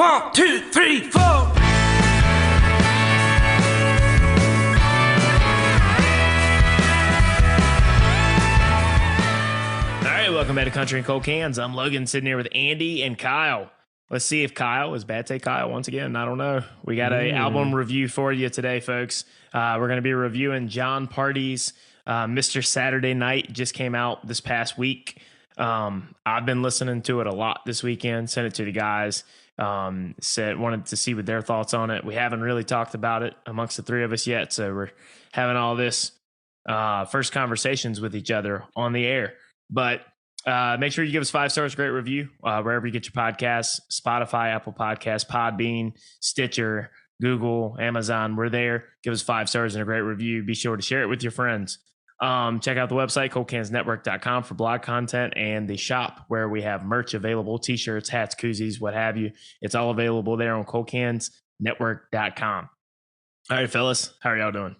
1, 2, 3, 4. All right, welcome back to Country and Cold Cans. I'm Logan, sitting here with Andy and Kyle. Let's see if Kyle is bad. Take Kyle once again. I don't know. We got an album review for you today, folks. We're going to be reviewing Jon Pardi's Mr. Saturday Night. Just came out this past week. I've been listening to it a lot this weekend. Sent it to the guys. Wanted to see what their thoughts on it. We haven't really talked about it amongst the three of us yet, so we're having all this first conversations with each other on the air. But make sure you give us 5 stars, great review, wherever you get your podcasts, Spotify, Apple Podcasts, Podbean, Stitcher, Google, Amazon. We're there. Give us 5 stars and a great review. Be sure to share it with your friends. Check out the website, coldcansnetwork.com, for blog content and the shop where we have merch available, t-shirts, hats, koozies, what have you. It's all available there on coldcansnetwork.com. All right, fellas, how are y'all doing?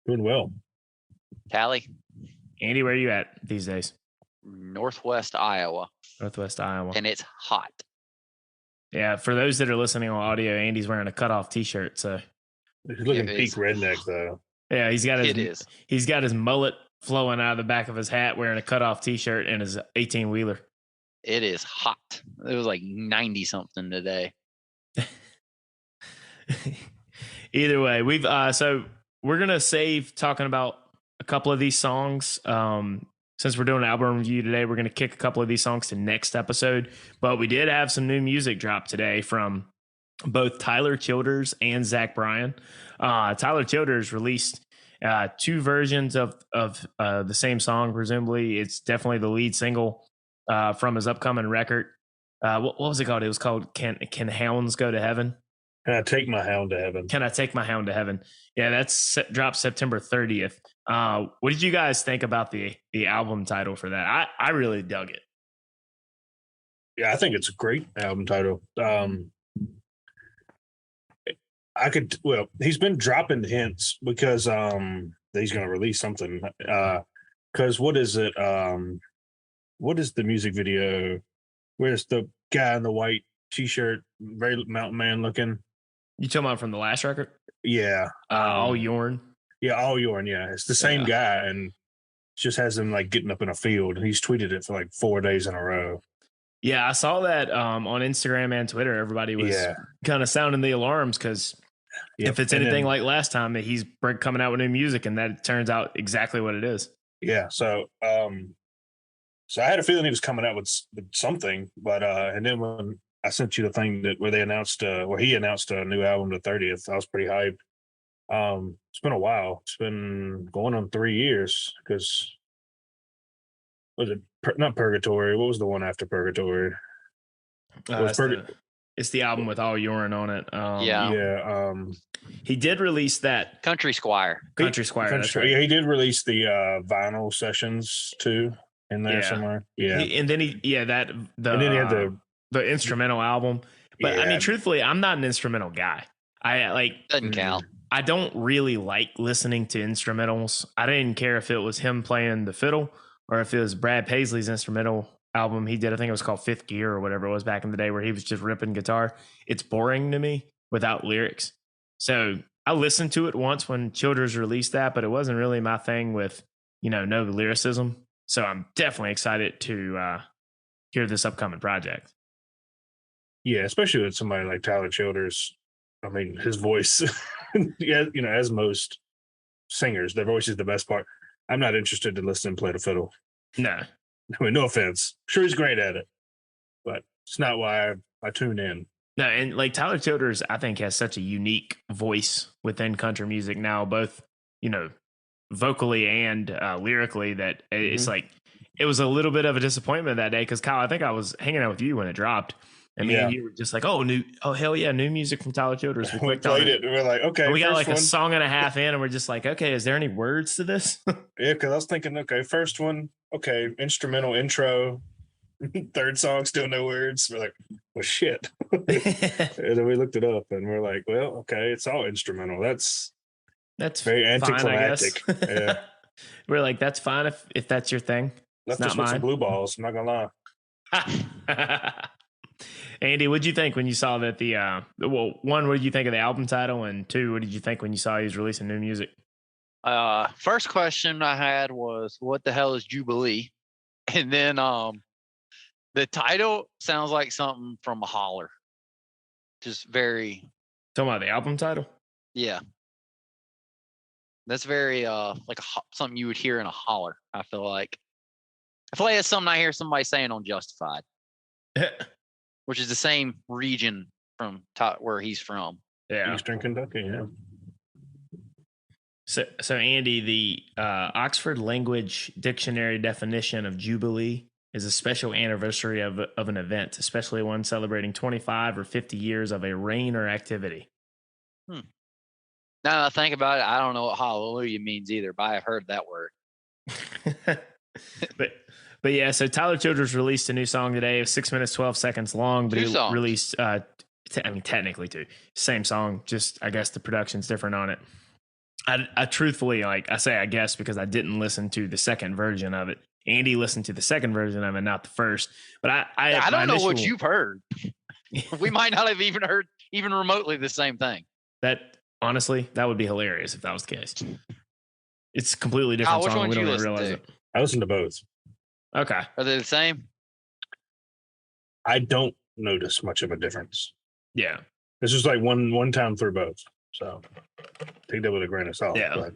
Doing well. Tally. Andy, where are you at these days? Northwest Iowa. Northwest Iowa. And it's hot. Yeah, for those that are listening on audio, Andy's wearing a cutoff t-shirt, so He's looking It peak is. redneck though. yeah, he's got It is. he's got his mullet flowing out of the back of his hat, wearing a cutoff t-shirt and his 18-wheeler. It is hot. It was like 90 something today. Either way, we've so we're gonna save talking about a couple of these songs. Since we're doing an album review today, we're gonna kick a couple of these songs to next episode. But we did have some new music drop today from both Tyler Childers and Zach Bryan. Tyler Childers released 2 versions of the same song. Presumably, it's definitely the lead single from his upcoming record. What was it called? It was called "Can Hounds Go to Heaven?" Can I take my hound to heaven? Can I Take My Hound to Heaven? Yeah, that's dropped September 30th. What did you guys think about the album title for that? I really dug it. Yeah, I think it's a great album title. He's been dropping hints because that he's going to release something. Because what is it? What is the music video? Where's the guy in the white t-shirt, very mountain man looking? You talking about from the last record? Yeah. All Yorn. Yeah, All Yorn. Yeah, it's the same guy, and just has him like getting up in a field. He's tweeted it for like 4 days in a row. Yeah, I saw that on Instagram and Twitter. Everybody was kind of sounding the alarms because if it's anything like last time, that he's coming out with new music, and that turns out exactly what it is. Yeah. So I had a feeling he was coming out with something, but and then when I sent you the thing where he announced a new album the 30th, I was pretty hyped. It's been a while. It's been going on 3 years because was it not Purgatory? What was the one after Purgatory? It's the album with All Yorn on it. He did release that Country Squire. Country Squire. That's right. Yeah, he did release the vinyl sessions too in there somewhere. Yeah, and then and then he had the instrumental album. But I mean, truthfully, I'm not an instrumental guy. Doesn't count. I don't really like listening to instrumentals. I didn't care if it was him playing the fiddle or if it was Brad Paisley's instrumental album he did. I think it was called Fifth Gear or whatever it was back in the day, where he was just ripping guitar. It's boring to me without lyrics. So I listened to it once when Childers released that, but it wasn't really my thing with, no lyricism. So I'm definitely excited to hear this upcoming project. Yeah, especially with somebody like Tyler Childers. I mean, his voice, as most singers, their voice is the best part. I'm not interested to listen and play the fiddle. No. I mean, no offense. Sure, he's great at it, but it's not why I tune in. No, and like Tyler Childers, I think, has such a unique voice within country music now, both, vocally and lyrically, that it's like, it was a little bit of a disappointment that day because, Kyle, I think I was hanging out with you when it dropped. And me and you were just like, oh, hell yeah, new music from Tyler Childers. We played it. And we're like, okay. And we got like a song and a half in, and we're just like, okay, is there any words to this? Yeah, because I was thinking, okay, first one, okay, instrumental intro. Third song, still no words. We're like, well, shit. And then we looked it up, and we're like, well, okay, it's all instrumental. That's very anticlimactic. Yeah. We're like, that's fine if that's your thing. Left us with some blue balls. I'm not gonna lie. Andy, what did you think when you saw that well, one, what did you think of the album title? And two, what did you think when you saw he was releasing new music? First question I had was, what the hell is Jubilee? And then the title sounds like something from a holler. Just very. Talking about the album title? Yeah. That's very like something you would hear in a holler. I feel like it's something I hear somebody saying on Justified, which is the same region from where he's from. Yeah, Eastern Kentucky. Yeah. So Andy, the Oxford Language Dictionary definition of Jubilee is a special anniversary of an event, especially one celebrating 25 or 50 years of a reign or activity. Now that I think about it, I don't know what hallelujah means either, but I've heard that word. but yeah, so Tyler Childers released a new song today. It was 6 minutes, 12 seconds long, but he released, technically two. Same song, just I guess the production's different on it. I truthfully, like I say, I guess because I didn't listen to the second version of it. Andy listened to the second version of it, not the first. But I don't know what you've heard. We might not have even heard even remotely the same thing. That honestly, that would be hilarious if that was the case. It's a completely different song. We don't even realize it. I listened to both. Okay. Are they the same? I don't notice much of a difference. Yeah. It's just like one time through both. So take that with a grain of salt. Yeah. But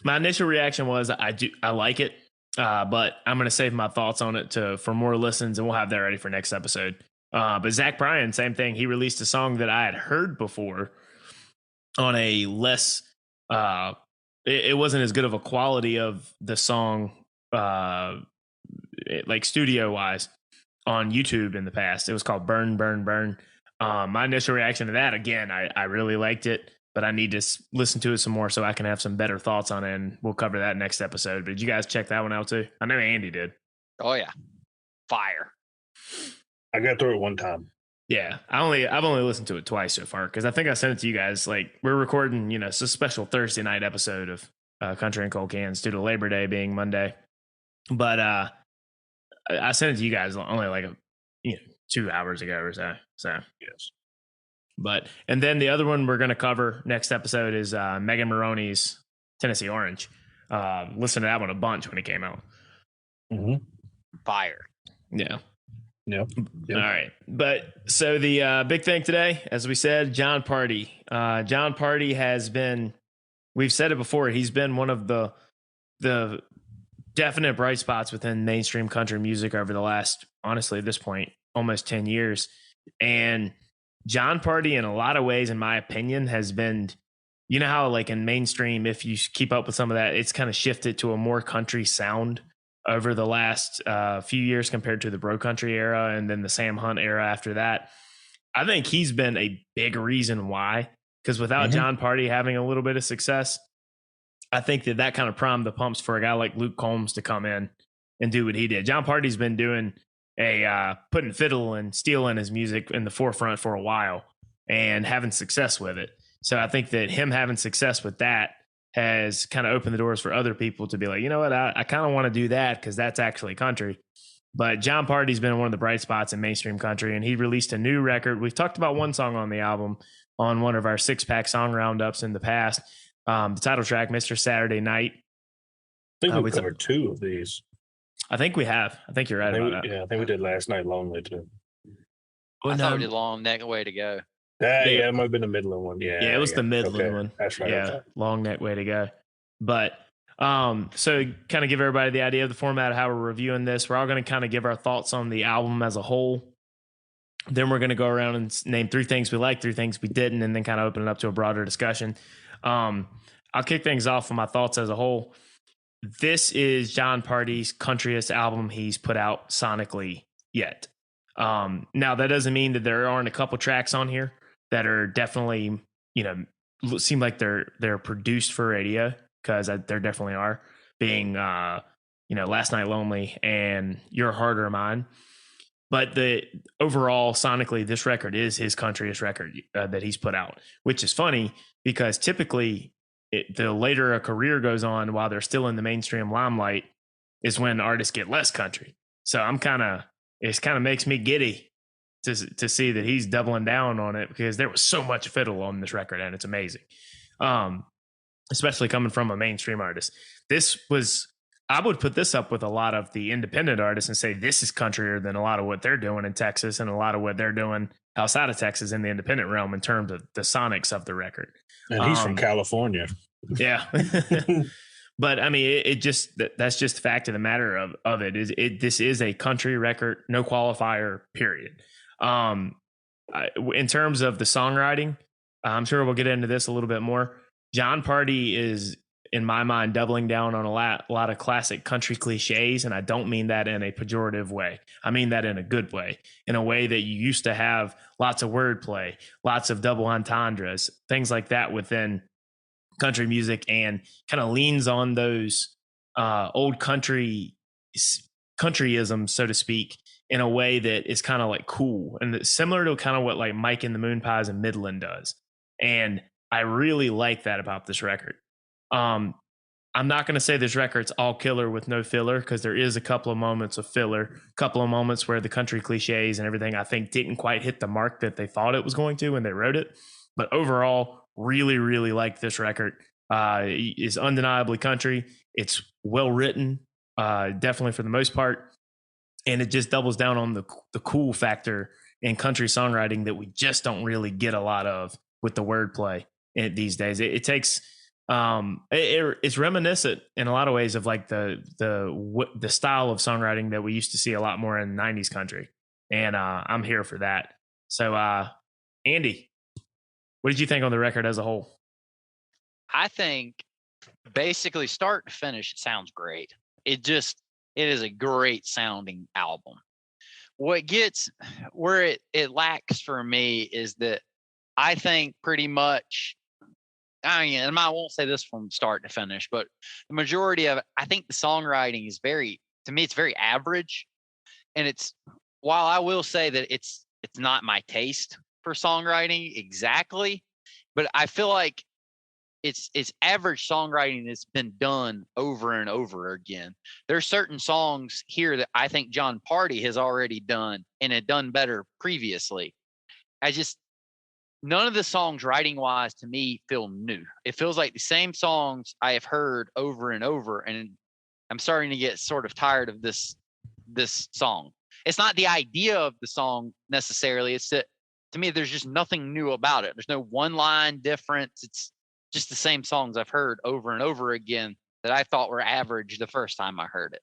my initial reaction was I like it, but I'm going to save my thoughts on it for more listens, and we'll have that ready for next episode. But Zach Bryan, same thing. He released a song that I had heard before on a less, it wasn't as good of a quality of the song, like studio wise, on YouTube in the past. It was called Burn, Burn, Burn. My initial reaction to that, again, I really liked it, but I need to listen to it some more so I can have some better thoughts on it, and we'll cover that next episode. But did you guys check that one out too? I know Andy did. Oh yeah, fire. I got through it one time. Yeah, I've only listened to it twice so far because I think I sent it to you guys. Like we're recording, it's a special Thursday night episode of Country and Cold Cans due to Labor Day being Monday. But I sent it to you guys only like 2 hours ago or so. So yes. But and then the other one we're going to cover next episode is Megan Maroney's Tennessee Orange. Listen to that one a bunch when it came out. Mm-hmm. Fire. Yeah. Yep. All right. But so the big thing today, as we said, Jon Pardi. Jon Pardi has been, we've said it before, he's been one of the definite bright spots within mainstream country music over the last, honestly, at this point, almost 10 years. And Jon Pardi, in a lot of ways, in my opinion, has been, you know how like in mainstream, if you keep up with some of that, it's kind of shifted to a more country sound over the last few years compared to the bro country era and then the Sam Hunt era after that. I think he's been a big reason why, because without Jon Pardi having a little bit of success, I think that kind of primed the pumps for a guy like Luke Combs to come in and do what he did. Jon Pardi's been doing putting fiddle and steel in his music in the forefront for a while and having success with it. So I think that him having success with that has kind of opened the doors for other people to be like, you know what, I kind of want to do that because that's actually country. But Jon Pardi's been one of the bright spots in mainstream country, and he released a new record. We've talked about one song on the album on one of our 6-pack song roundups in the past. The title track, Mr. Saturday Night. I think we covered two of these. I think we have. I think you're right about that. Yeah, I think we did last night, Lonely, too. I thought we did Long Neck Way to Go. Yeah, it might have been the Midland one. Yeah, it was the Midland one. That's right. Yeah, okay. Long Neck Way to Go. But so kind of give everybody the idea of the format of how we're reviewing this. We're all going to kind of give our thoughts on the album as a whole. Then we're going to go around and name 3 things we liked, 3 things we didn't, and then kind of open it up to a broader discussion. I'll kick things off with my thoughts as a whole. This is Jon Pardi's countryest album he's put out sonically yet. Now, that doesn't mean that there aren't a couple tracks on here that are definitely, seem like they're produced for radio, because there definitely are, being, Last Night Lonely and Your Heart or Mine. But the overall, sonically, this record is his countryest record that he's put out, which is funny because typically the later a career goes on while they're still in the mainstream limelight is when artists get less country. So it kind of makes me giddy to see that he's doubling down on it, because there was so much fiddle on this record, and it's amazing. Especially coming from a mainstream artist. I would put this up with a lot of the independent artists and say this is countryer than a lot of what they're doing in Texas and a lot of what they're doing outside of Texas in the independent realm in terms of the sonics of the record. And he's from California. Yeah. But I mean, that's just the fact of the matter of it is this is a country record, no qualifier, period. In terms of the songwriting, I'm sure we'll get into this a little bit more. Jon Pardi is, in my mind, doubling down on a lot of classic country cliches. And I don't mean that in a pejorative way. I mean that in a good way, in a way that you used to have lots of wordplay, lots of double entendres, things like that within country music, and kind of leans on those old countryisms, so to speak, in a way that is kind of like cool and similar to kind of what like Mike and the Moonpies and Midland does. And I really like that about this record. I'm not going to say this record's all killer with no filler, because there is a couple of moments of filler, a couple of moments where the country cliches and everything I think didn't quite hit the mark that they thought it was going to when they wrote it. But overall, really, really like this record. It's undeniably country. It's well written, definitely for the most part. And it just doubles down on the cool factor in country songwriting that we just don't really get a lot of with the wordplay these days. It takes it's reminiscent in a lot of ways of like the style of songwriting that we used to see a lot more in 90s country. And I'm here for that. So Andy, what did you think on the record as a whole? I think basically start to finish, it sounds great. It is a great sounding album. Where it lacks for me is that I think pretty much, I mean, and I won't say this from start to finish, but the majority of it, I think the songwriting is to me, it's very average. And while I will say that it's not my taste for songwriting exactly, but I feel like it's average songwriting that's been done over and over again. There's certain songs here that I think Jon Pardi has already done and had done better previously. None of the songs writing wise to me feel new. It feels like the same songs I have heard over and over. And I'm starting to get sort of tired of this song. It's not the idea of the song necessarily. It's that to me, there's just nothing new about it. There's no one line difference. It's just the same songs I've heard over and over again that I thought were average the first time I heard it.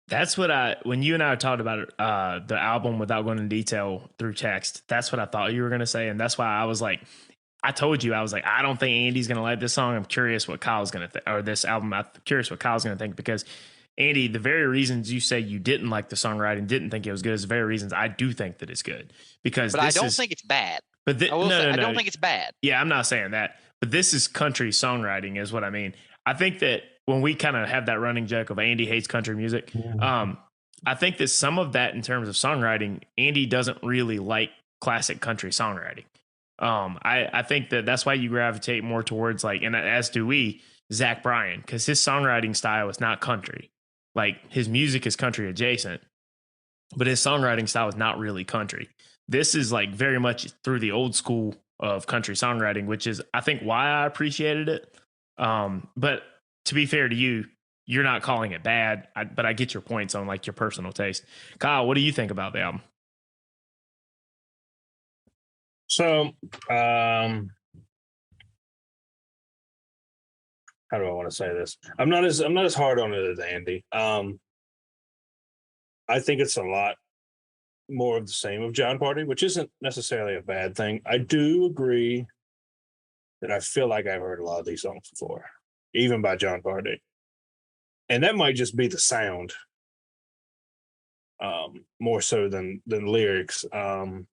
That's what when you and I talked about the album without going into detail through text, that's what I thought you were going to say. And that's why I was like, I told you, I was like, I don't think Andy's going to like this song. I'm curious what Kyle's going to think, or this album. I'm curious what Kyle's going to think, because Andy, the very reasons you say you didn't like the songwriting, didn't think it was good, is the very reasons I do think that it's good. But I don't think it's bad. But I don't think it's bad. Yeah, I'm not saying that. But this is country songwriting is what I mean. I think that when we kind of have that running joke of Andy hates country music, I think that some of that in terms of songwriting, Andy doesn't really like classic country songwriting. I think that's why you gravitate more towards like, and as do we, Zach Bryan, because his songwriting style is not country. Like his music is country adjacent, but his songwriting style is not really country. This is like very much through the old school of country songwriting, which is, I think, why I appreciated it. But to be fair to you, you're not calling it bad, but I get your points on like your personal taste. Kyle, what do you think about the album? So, how do I want to say this? I'm not as hard on it as Andy. I think it's a lot more of the same of Jon Pardi, which isn't necessarily a bad thing. I do agree that I feel like I've heard a lot of these songs before, even by Jon Pardi. And that might just be the sound, more so than lyrics. I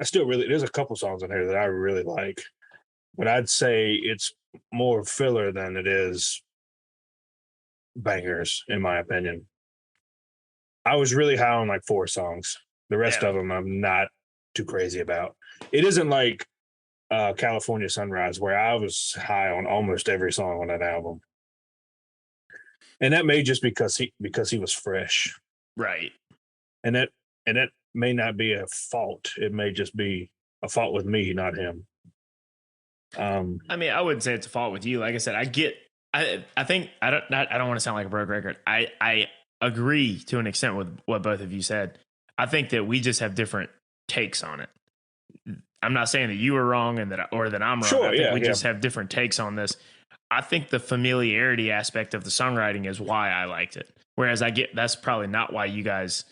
still there's a couple songs in here that I really like, but I'd say it's more filler than it is bangers, in my opinion. I was really high on like 4 songs. The rest of them I'm not too crazy about. It isn't like California Sunrise, where I was high on almost every song on that album. And that may just because he was fresh. Right. And that may not be a fault. It may just be a fault with me, not him. I mean, I wouldn't say it's a fault with you. Like I said, I think I don't want to sound like a broke record. I agree to an extent with what both of you said. I think that we just have different takes on it. I'm not saying that you were wrong and that I'm wrong. Sure, I think we just have different takes on this. I think the familiarity aspect of the songwriting is why I liked it. Whereas that's probably not why you guys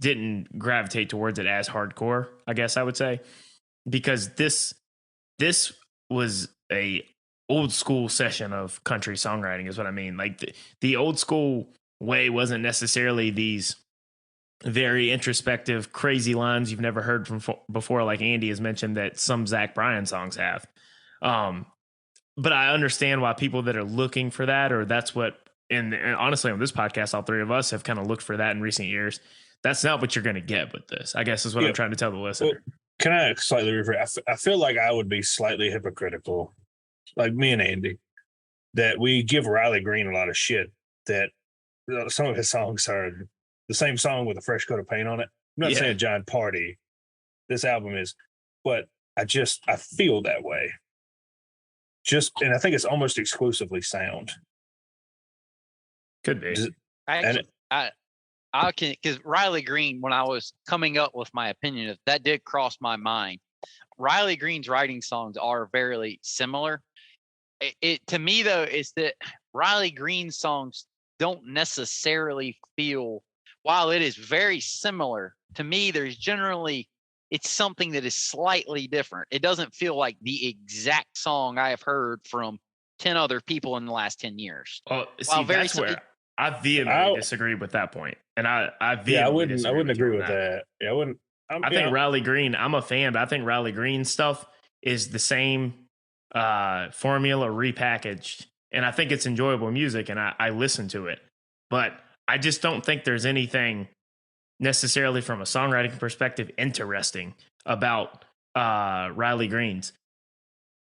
didn't gravitate towards it as hardcore, I guess I would say. Because this was a old school session of country songwriting is what I mean. Like the old school way wasn't necessarily these very introspective, crazy lines you've never heard from before, like Andy has mentioned that some Zach Bryan songs have. But I understand why people that are looking for that, or that's what, and honestly, on this podcast, all three of us have kind of looked for that in recent years. That's not what you're going to get with this, I guess, is what I'm trying to tell the listener. Well, can I slightly rephrase? I feel like I would be slightly hypocritical, like me and Andy, that we give Riley Green a lot of shit, that some of his songs are the same song with a fresh coat of paint on it. I'm not saying Jon Pardi, this album is, but I feel that way. And I think it's almost exclusively sound. Could be. I can, because Riley Green, when I was coming up with my opinion, that did cross my mind. Riley Green's writing songs are very similar. It to me though, is that Riley Green's songs don't necessarily feel, while it is very similar to me, there's generally, it's something that is slightly different. It doesn't feel like the exact song I have heard from 10 other people in the last 10 years. Oh, see, that's where I vehemently disagree with that point. And I wouldn't agree with that. Yeah, I wouldn't. I think Riley Green, I'm a fan, but I think Riley Green stuff is the same formula repackaged. And I think it's enjoyable music and I listen to it. But I just don't think there's anything necessarily from a songwriting perspective interesting about Riley Green's.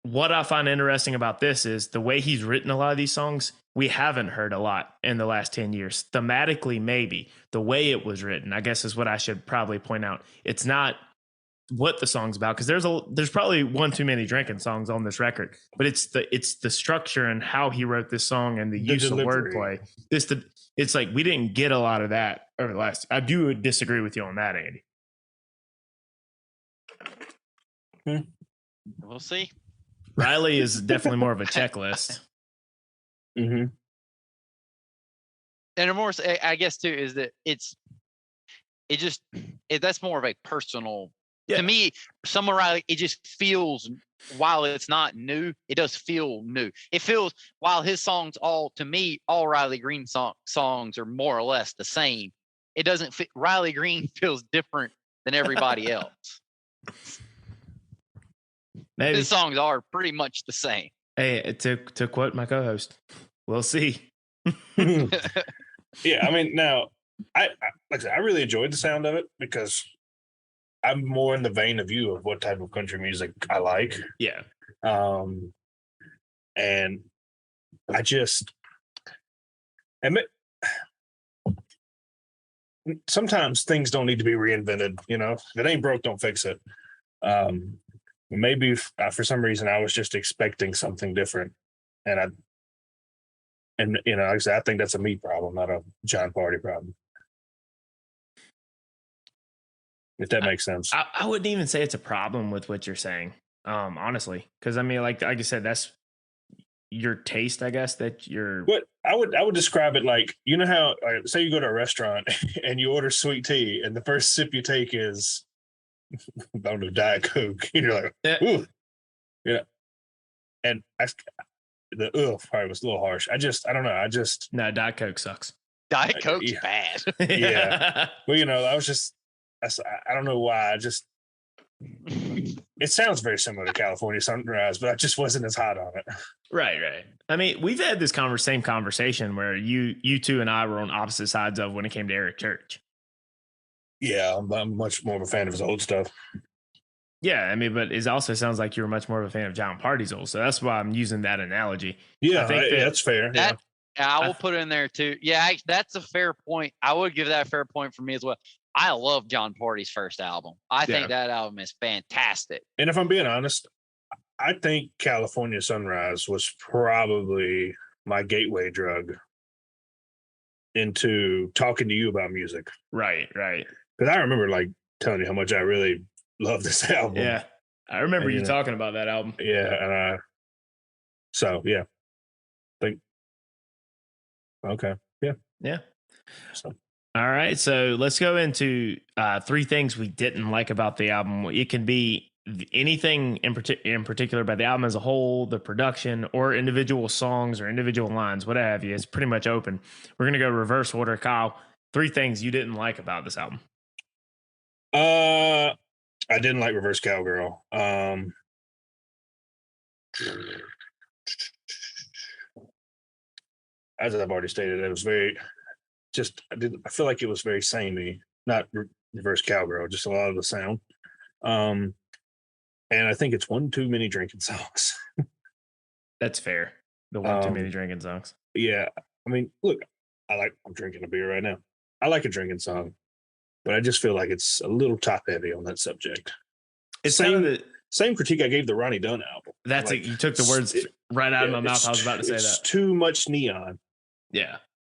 What I find interesting about this is the way he's written a lot of these songs, we haven't heard a lot in the last 10 years. Thematically, maybe. The way it was written, I guess, is what I should probably point out. It's not what the song's about, because there's probably one too many drinking songs on this record, but it's the structure and how he wrote this song and the use of wordplay. It's like we didn't get a lot of that over the last. I do disagree with you on that, Andy. We'll see. Riley is definitely more of a checklist. Mm-hmm. And more, I guess too, is that that's more of a personal. Yeah. To me, some Riley, it just feels, while it's not new, it does feel new. It feels, while his songs all Riley Green songs are more or less the same. It doesn't fit. Riley Green feels different than everybody else. Maybe. His songs are pretty much the same. Hey, to quote my co-host, we'll see. Yeah, I mean, now, like I said, I really enjoyed the sound of it because I'm more in the vein of you of what type of country music I like. Yeah. And I just admit sometimes things don't need to be reinvented. If it ain't broke, don't fix it. Maybe for some reason I was just expecting something different, and like I said, I think that's a me problem, not a Jon Pardi problem. If that makes sense. I wouldn't even say it's a problem with what you're saying, honestly, because I mean, like I said, that's your taste, I guess. That you're. But I would describe it like, how, say you go to a restaurant and you order sweet tea, and the first sip you take is, I don't know, Diet Coke. You're like, ooh, and the part was a little harsh. I don't know. No, Diet Coke sucks. Diet Coke's bad. Yeah. Well, I was just. I don't know why. It sounds very similar to California Sunrise, but I just wasn't as hot on it. Right. I mean, we've had this same conversation where you two and I were on opposite sides of when it came to Eric Church. Yeah, I'm much more of a fan of his old stuff. Yeah, I mean, but it also sounds like you were much more of a fan of Jon Pardi's old, so that's why I'm using that analogy. Yeah, that's fair. I will put it in there too. Yeah, that's a fair point. I would give that a fair point for me as well. I love Jon Pardi's first album. I think that album is fantastic. And if I'm being honest, I think California Sunrise was probably my gateway drug into talking to you about music. Right. Because I remember like telling you how much I really love this album. Yeah. I remember you know, talking about that album. Yeah. And so yeah. Think okay. Yeah. Yeah. So all right. So let's go into 3 things we didn't like about the album. It can be anything in particular about the album as a whole, the production, or individual songs or individual lines, what have you. It's pretty much open. We're going to go reverse order. Kyle, 3 things you didn't like about this album. I didn't like Reverse Cowgirl. As I've already stated, it was very I feel like it was very samey, not Reverse Cowgirl, just a lot of the sound. And I think it's one too many drinking songs. That's fair. The one too many drinking songs. Yeah. I mean, look, I'm drinking a beer right now. I like a drinking song, but I just feel like it's a little top heavy on that subject. It's same critique I gave the Ronnie Dunn album. That's like, you took the words right out of my mouth. I was about to say it's that. Too much neon. Yeah.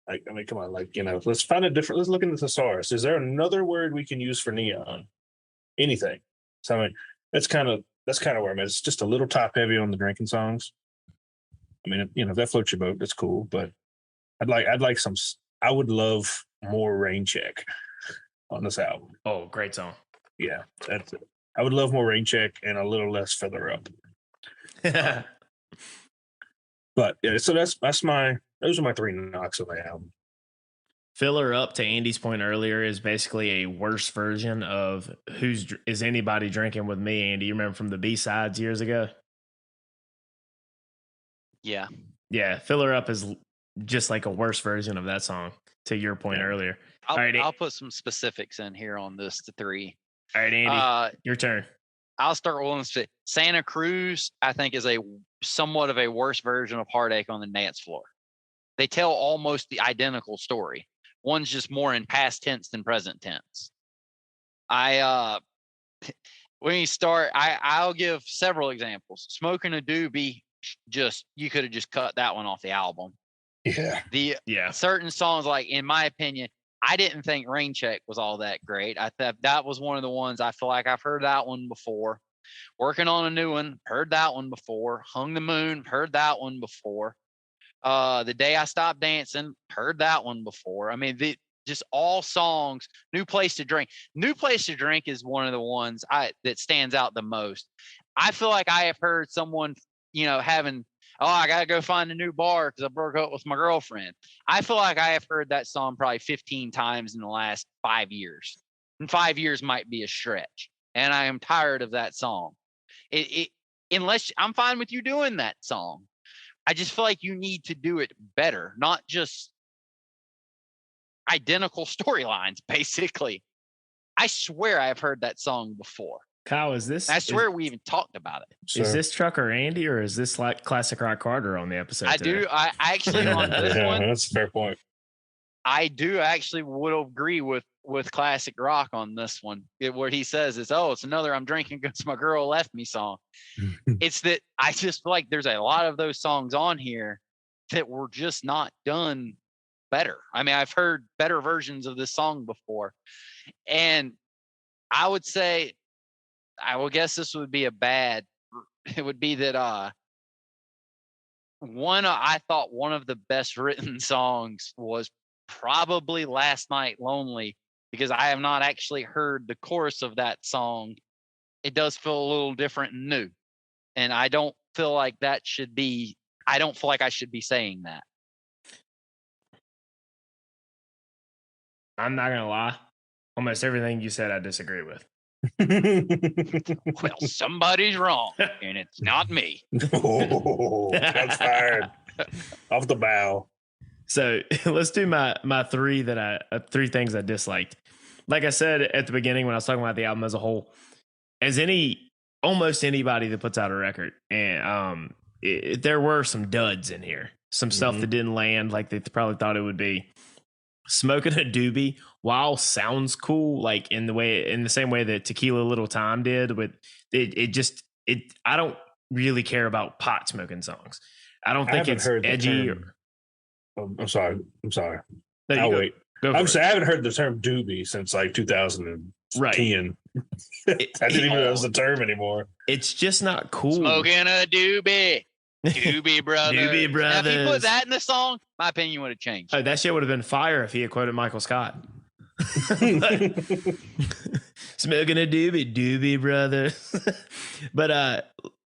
Like, I mean, come on, like, let's find let's look into the thesaurus. Is there another word we can use for neon? Anything. So I mean, that's kind of where I'm at. It's just a little top heavy on the drinking songs. I mean, if that floats your boat, that's cool. But I would love more Rain Check on this album. Oh, great song. Yeah, that's it. I would love more Rain Check and a little less Feather Up. But yeah, so those are my 3 knocks on the album. Filler Up, to Andy's point earlier, is basically a worse version of Is Anybody Drinking With Me, Andy? You remember from the B-sides years ago? Yeah. Yeah, Filler Up is just like a worse version of that song, to your point earlier. I'll put some specifics in here on this to 3. All right, Andy, your turn. I'll start with Santa Cruz, I think, is a somewhat of a worse version of Heartache on the Dance Floor. They tell almost the identical story. One's just more in past tense than present tense. When you start, I'll give several examples. Smoking a Doobie, you could have just cut that one off the album. Yeah. Certain songs, like, in my opinion, I didn't think Rain Check was all that great. I thought that was one of the ones I feel like I've heard that one before. Working on a New One, heard that one before. Hung the Moon, heard that one before. The Day I Stopped Dancing, heard that one before. I mean, just all songs. New Place to Drink. New Place to Drink is one of the ones that stands out the most. I feel like I have heard someone, having, I got to go find a new bar because I broke up with my girlfriend. I feel like I have heard that song probably 15 times in the last 5 years. And 5 years might be a stretch. And I am tired of that song. Unless I'm fine with you doing that song. I just feel like you need to do it better, not just identical storylines, basically. I swear I've heard that song before. Kyle, I swear we even talked about it. Sure. Is this Trucker Andy or is this like Classic Rock Carter on the episode? I actually on this one. That's a fair point. I do actually would agree with Classic Rock on this one, where he says it's another I'm drinking because my girl left me song. It's that I just feel like there's a lot of those songs on here that were just not done better. I mean, I've heard better versions of this song before, and I would say, I will guess this would be it would be that I thought one of the best written songs was probably Last Night Lonely, because I have not actually heard the chorus of that song. It does feel a little different and new. And I don't feel like I should be saying that. I'm not going to lie. Almost everything you said, I disagree with. Well, somebody's wrong, and it's not me. Shots fired off the bow. So let's do my 3 3 things I disliked. Like I said at the beginning when I was talking about the album as a whole, as almost anybody that puts out a record, and there were some duds in here, some stuff that didn't land like they probably thought it would be. Smoking a doobie, while sounds cool, like in the same way that Tequila Little Time did, but it I don't really care about pot smoking songs. I don't I think haven't it's heard the edgy. term. I'm sorry. No, I'll wait. Go I'm for saying it. I haven't heard the term doobie since like 2010. Right. I didn't even know that was a term anymore. It's just not cool. Smoking a doobie. Doobie Brothers. Doobie Now, if he Brothers. put that in the song, my opinion would have changed. Oh, that shit would have been fire if he had quoted Michael Scott. Smoking a doobie Brothers. But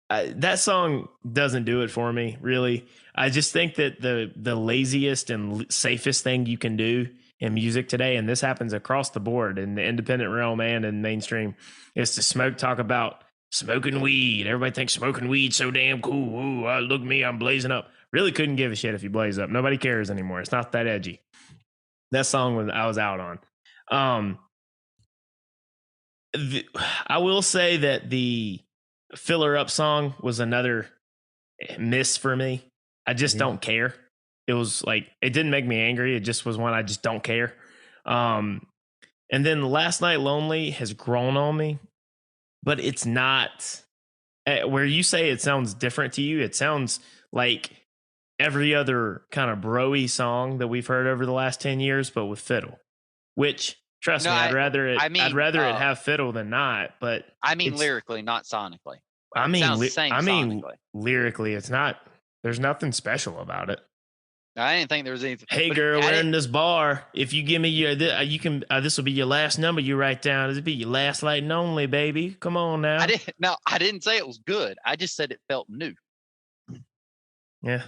that song doesn't do it for me, really. I just think that the laziest and safest thing you can do in music today, and this happens across the board in the independent realm and in mainstream, is to talk about smoking weed. Everybody thinks smoking weed so damn cool. Ooh, look at me, I'm blazing up. Really couldn't give a shit if you blaze up. Nobody cares anymore. It's not that edgy. That song I was out on. I will say that the Filler Up song was another miss for me. I just don't care. It was like, it didn't make me angry. It just was one I just don't care. And then Last Night Lonely has grown on me, but it's not where you say it sounds different to you. It sounds like every other kind of bro-y song that we've heard over the last 10 years, but with fiddle, which trust me, I'd rather it have fiddle than not, but I mean, lyrically, not sonically. I mean, sonically. Lyrically, it's not, there's nothing special about it. I didn't think there was anything. Hey girl, we're in this bar. If you give me your, you can. This will be your last number you write down. This will be your last night and only, baby. Come on now. I didn't say it was good. I just said it felt new. Yeah,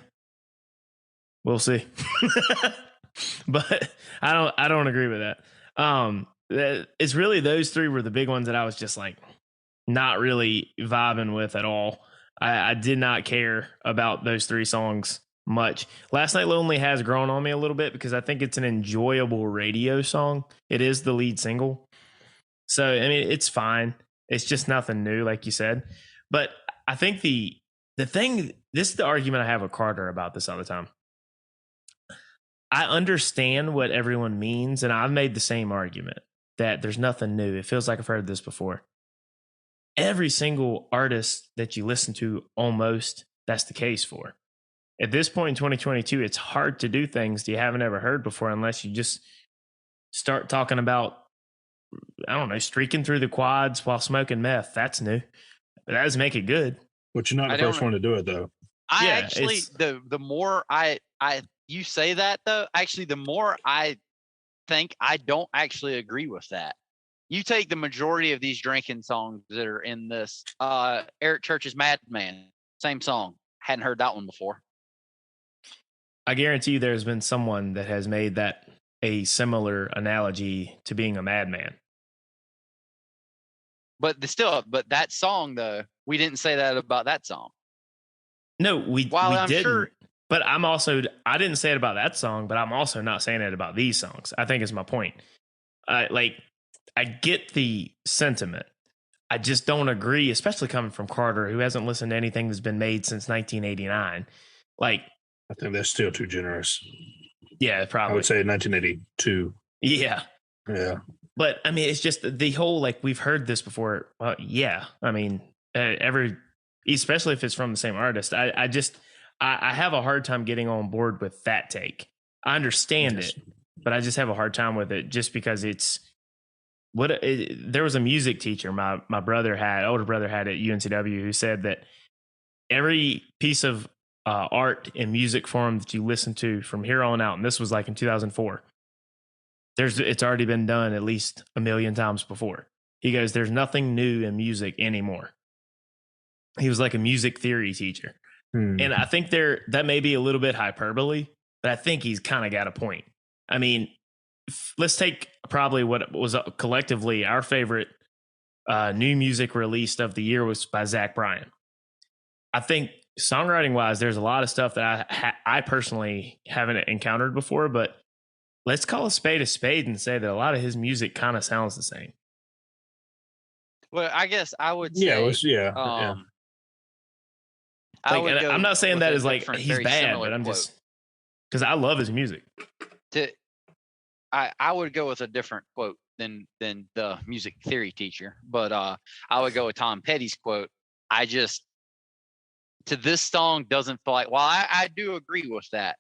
we'll see. But I don't agree with that. It's really those three were the big ones that I was just like not really vibing with at all. I did not care about those three songs much. Last Night Lonely has grown on me a little bit because I think it's an enjoyable radio song. It is the lead single. So, I mean, it's fine. It's just nothing new, like you said. But I think the thing, this is the argument I have with Carter about this all the time. I understand what everyone means, and I've made the same argument that there's nothing new. It feels like I've heard this before. Every single artist that you listen to, almost, that's the case for. At this point in 2022, it's hard to do things you haven't ever heard before unless you just start talking about, I don't know, streaking through the quads while smoking meth. That's new. But that doesn't make it good. But you're not the first one to do it, though. The more you say that, though, actually, the more I think I don't actually agree with that. You take the majority of these drinking songs that are in this. Eric Church's Madman, same song. Hadn't heard that one before. I guarantee you there's been someone that has made that a similar analogy to being a madman. But that song, though, we didn't say that about that song. No, we didn't. Sure, but I didn't say it about that song, but I'm also not saying it about these songs. I think is my point. I get the sentiment. I just don't agree, especially coming from Carter, who hasn't listened to anything that's been made since 1989. I think that's still too generous. Yeah, probably. I would say 1982. Yeah. Yeah. But I mean, it's just the whole, we've heard this before. Yeah. I mean, especially if it's from the same artist, I have a hard time getting on board with that take. I understand it, but I just have a hard time with it just because it's there was a music teacher my older brother had at UNCW who said that every piece of art and music form that you listen to from here on out, and this was like in 2004, it's already been done at least 1 million times before. He goes, there's nothing new in music anymore. He was like a music theory teacher. And I think that may be a little bit hyperbole, but I think he's kind of got a point. I mean, let's take probably what was collectively our favorite new music released of the year was by Zach Bryan. I think songwriting wise, there's a lot of stuff that I personally haven't encountered before, but let's call a spade and say that a lot of his music kind of sounds the same. Well, I guess I would say, I'm not saying that as like he's bad, but I'm just because I love his music. I would go with a different quote than the music theory teacher, but I would go with Tom Petty's quote. I just to this song doesn't feel like. Well, I do agree with that,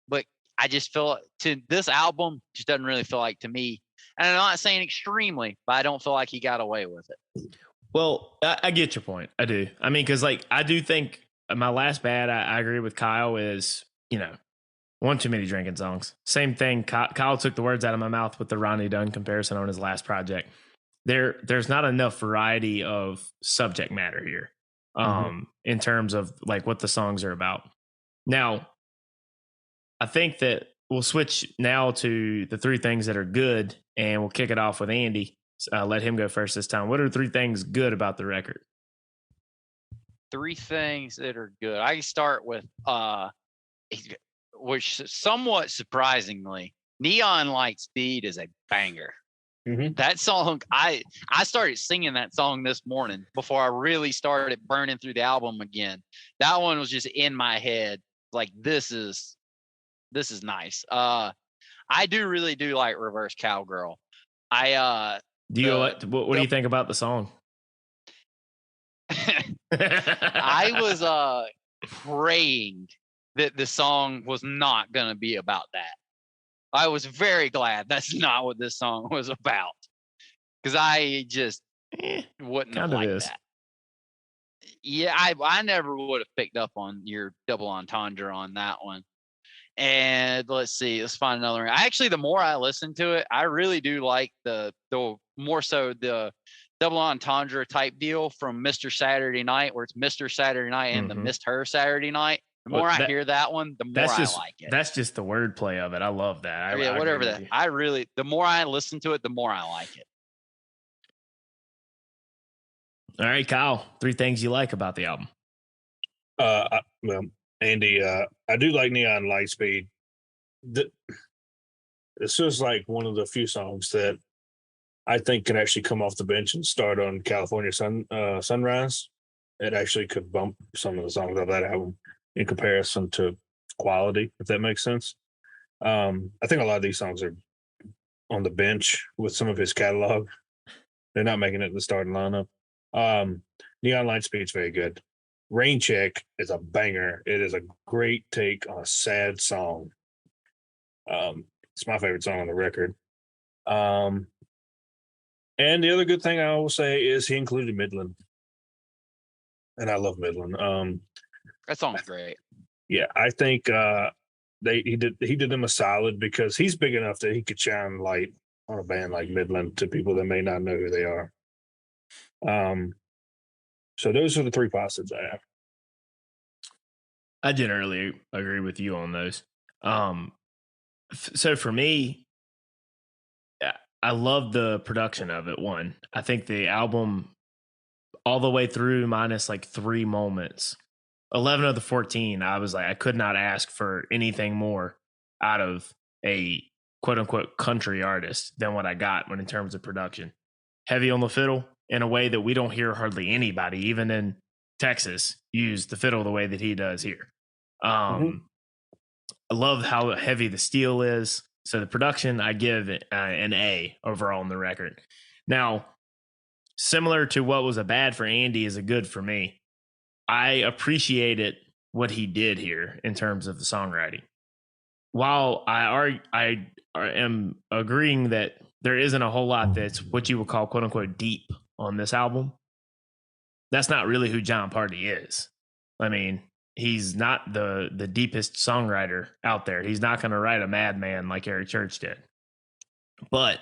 but I just feel to this album just doesn't really feel like to me. And I'm not saying extremely, but I don't feel like he got away with it. Well, I get your point. I do. I mean, because like I do think my last bad. I agree with Kyle. Is one too many drinking songs. Same thing. Kyle took the words out of my mouth with the Ronnie Dunn comparison on his last project. There's not enough variety of subject matter here, in terms of like what the songs are about. Now, I think that we'll switch now to the three things that are good, and we'll kick it off with Andy. Let him go first this time. What are three things good about the record? Three things that are good. I can start with which somewhat surprisingly, Neon Light Speed is a banger. That song, I started singing that song this morning before I really started burning through the album again. That one was just in my head, like this is nice. I really do like Reverse Cowgirl. What do you think about the song? I was praying that the song was not going to be about that. I was very glad that's not what this song was about, because I just wouldn't have liked that. Yeah, I never would have picked up on your double entendre on that one. And let's find another one. Actually, the more I listen to it, I really do like the more so the double entendre type deal from Mr. Saturday Night, where it's Mr. Saturday Night and the Missed Her Saturday Night. The more I hear that one, the more I like it. That's just the wordplay of it. I love that. Whatever that. The more I listen to it, the more I like it. All right, Kyle, three things you like about the album. Well, Andy, I do like Neon Light Speed. This is like one of the few songs that I think can actually come off the bench and start on California Sunrise. It actually could bump some of the songs of that album in comparison to quality, if that makes sense. I think a lot of these songs are on the bench with some of his catalog. They're not making it in the starting lineup. Neon Light Speed's very good. Rain Check is a banger. It is a great take on a sad song. It's my favorite song on the record. And the other good thing I will say is he included Midland. And I love Midland. That song's great. Yeah, I think he did them a solid, because he's big enough that he could shine light on a band like Midland to people that may not know who they are. So those are the three positives I have. I generally agree with you on those. So for me, I love the production of it. One, I think the album all the way through minus like 3 moments, 11 of the 14, I was like, I could not ask for anything more out of a quote unquote country artist than what I got when in terms of production. Heavy on the fiddle in a way that we don't hear hardly anybody, even in Texas, use the fiddle the way that he does here. I love how heavy the steel is. So the production, I give an A overall on the record. Now, similar to what was a bad for Andy is a good for me. I appreciated what he did here in terms of the songwriting. While I am agreeing that there isn't a whole lot that's what you would call quote unquote deep on this album, that's not really who Jon Pardi is. I mean, he's not the deepest songwriter out there. He's not going to write a Madman like Eric Church did. But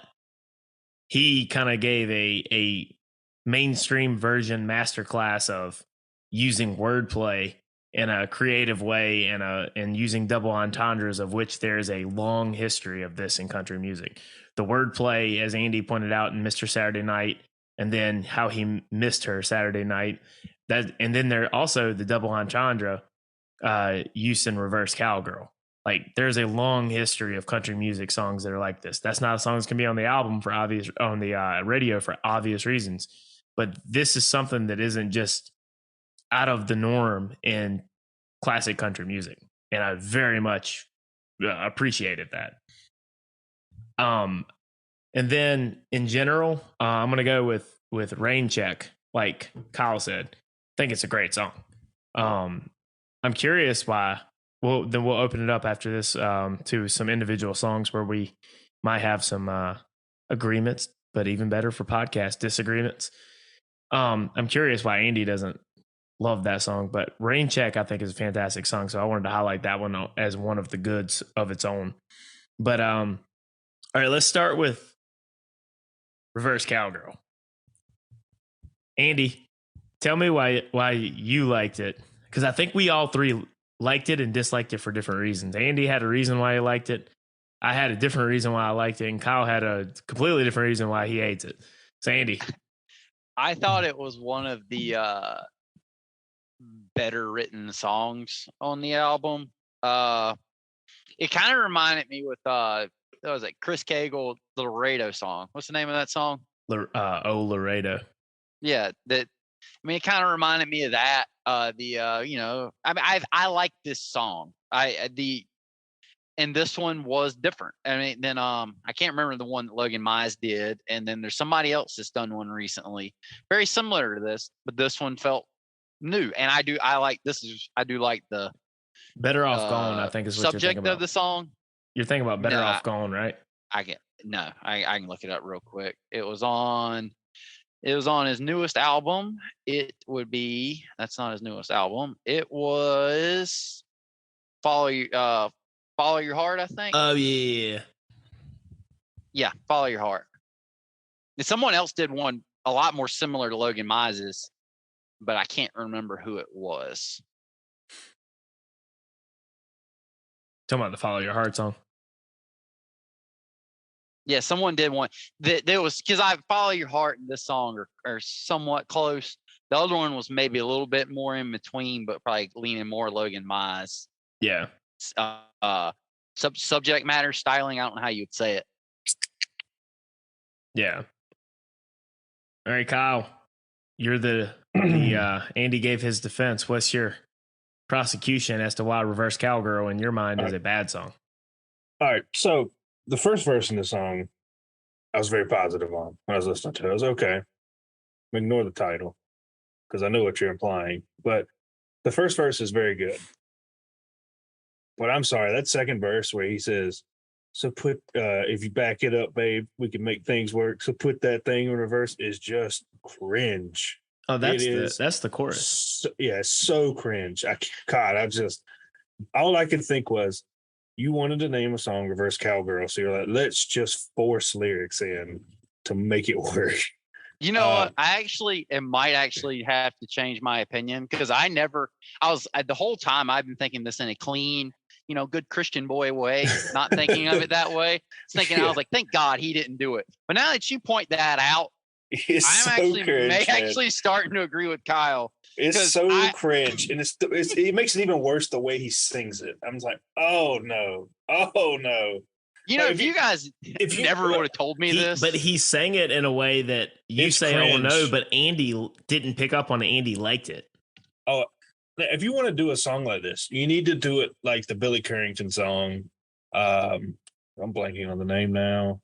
he kind of gave a mainstream version masterclass of using wordplay in a creative way and using double entendres, of which there's a long history of this in country music. The wordplay, as Andy pointed out in Mr. Saturday Night, and then how he missed her Saturday night. And then there also the double entendre use in Reverse Cowgirl. Like there's a long history of country music songs that are like this. That's not a song that's can be on the album on the radio for obvious reasons. But this is something that isn't just out of the norm in classic country music. And I very much appreciated that. And then in general, I'm gonna go with Rain Check. Like Kyle said, I think it's a great song. I'm curious why. Well, then we'll open it up after this to some individual songs where we might have some agreements, but even better for podcast disagreements. I'm curious why Andy doesn't love that song, but Rain Check I think is a fantastic song, so I wanted to highlight that one as one of the goods of its own. But all right, let's start with Reverse Cowgirl. Andy, tell me why you liked it, because I think we all three liked it and disliked it for different reasons. Andy had a reason why he liked it. I had a different reason why I liked it, and Kyle had a completely different reason why he hates it. So Andy, I thought it was one of the better written songs on the album. It kind of reminded me with what was it, Chris Cagle, the Laredo song. What's the name of that song? Laredo. Yeah, it kind of reminded me of that. I like this song. And this one was different. I mean, then I can't remember the one that Logan Mize did, and then there's somebody else that's done one recently, very similar to this, but this one felt new. And I do like the Better Off Gone, I think is what you're thinking about. Subject of the song. You're thinking about Better Off Gone, right? I can look it up real quick. It was on his newest album. That's not his newest album. It was Follow Your Heart, I think. Oh yeah. Yeah, Follow Your Heart. And someone else did one a lot more similar to Logan Mize's, but I can't remember who it was. Talking about the Follow Your Heart song. Yeah, someone did one. There was, because I Follow Your Heart and this song are somewhat close. The other one was maybe a little bit more in between, but probably leaning more Logan Mize. Yeah. Subject matter, styling, I don't know how you would say it. Yeah. All right, Kyle. You're the Andy gave his defense. What's your prosecution as to why Reverse Cowgirl in your mind is a bad song? All right, so the first verse in the song, I was very positive on when I was listening to it. I was okay. Ignore the title because I know what you're implying. But the first verse is very good. But I'm sorry, that second verse where he says, so put, if you back it up, babe, we can make things work. So put that thing in reverse is just cringe. Oh, that's the chorus. It's so cringe. All I could think was, you wanted to name a song Reverse Cowgirl, so you're like, let's just force lyrics in to make it work. You know what? I might actually have to change my opinion, because the whole time I've been thinking this in a clean, good Christian boy way, not thinking of it that way. I was like, thank God he didn't do it. But now that you point that out, actually starting to agree with Kyle. It's so cringe, and it makes it even worse the way he sings it. I'm just like, oh no. If you never would have told me this, but he sang it in a way that you say, cringe. Oh no, but Andy didn't pick up on it. Andy liked it. Oh, if you want to do a song like this, you need to do it like the Billy Currington song. I'm blanking on the name now.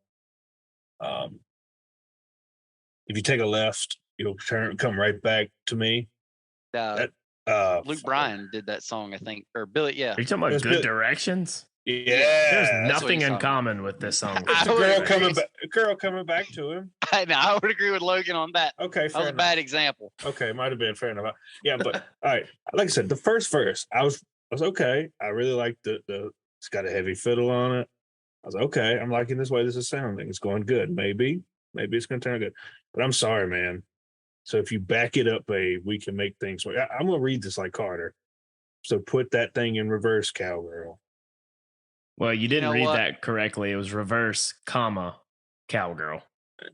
If you take a left, you'll come right back to me. Luke Bryan did that song, I think, or Billy. Yeah. Are you talking about Good Directions? Yeah. There's nothing in common with this song. It's a girl coming back to him. I would agree with Logan on that. Okay, that was a bad example. Okay, might have been fair enough. Yeah, but all right. Like I said, the first verse, I was okay. I really liked the it's got a heavy fiddle on it. I was okay. I'm liking this way this is sounding. It's going good. Maybe it's going to turn good. But I'm sorry, man. So if you back it up, babe, we can make things work. I'm going to read this like Carter. So put that thing in reverse, cowgirl. Well, you didn't read that correctly. It was reverse, cowgirl.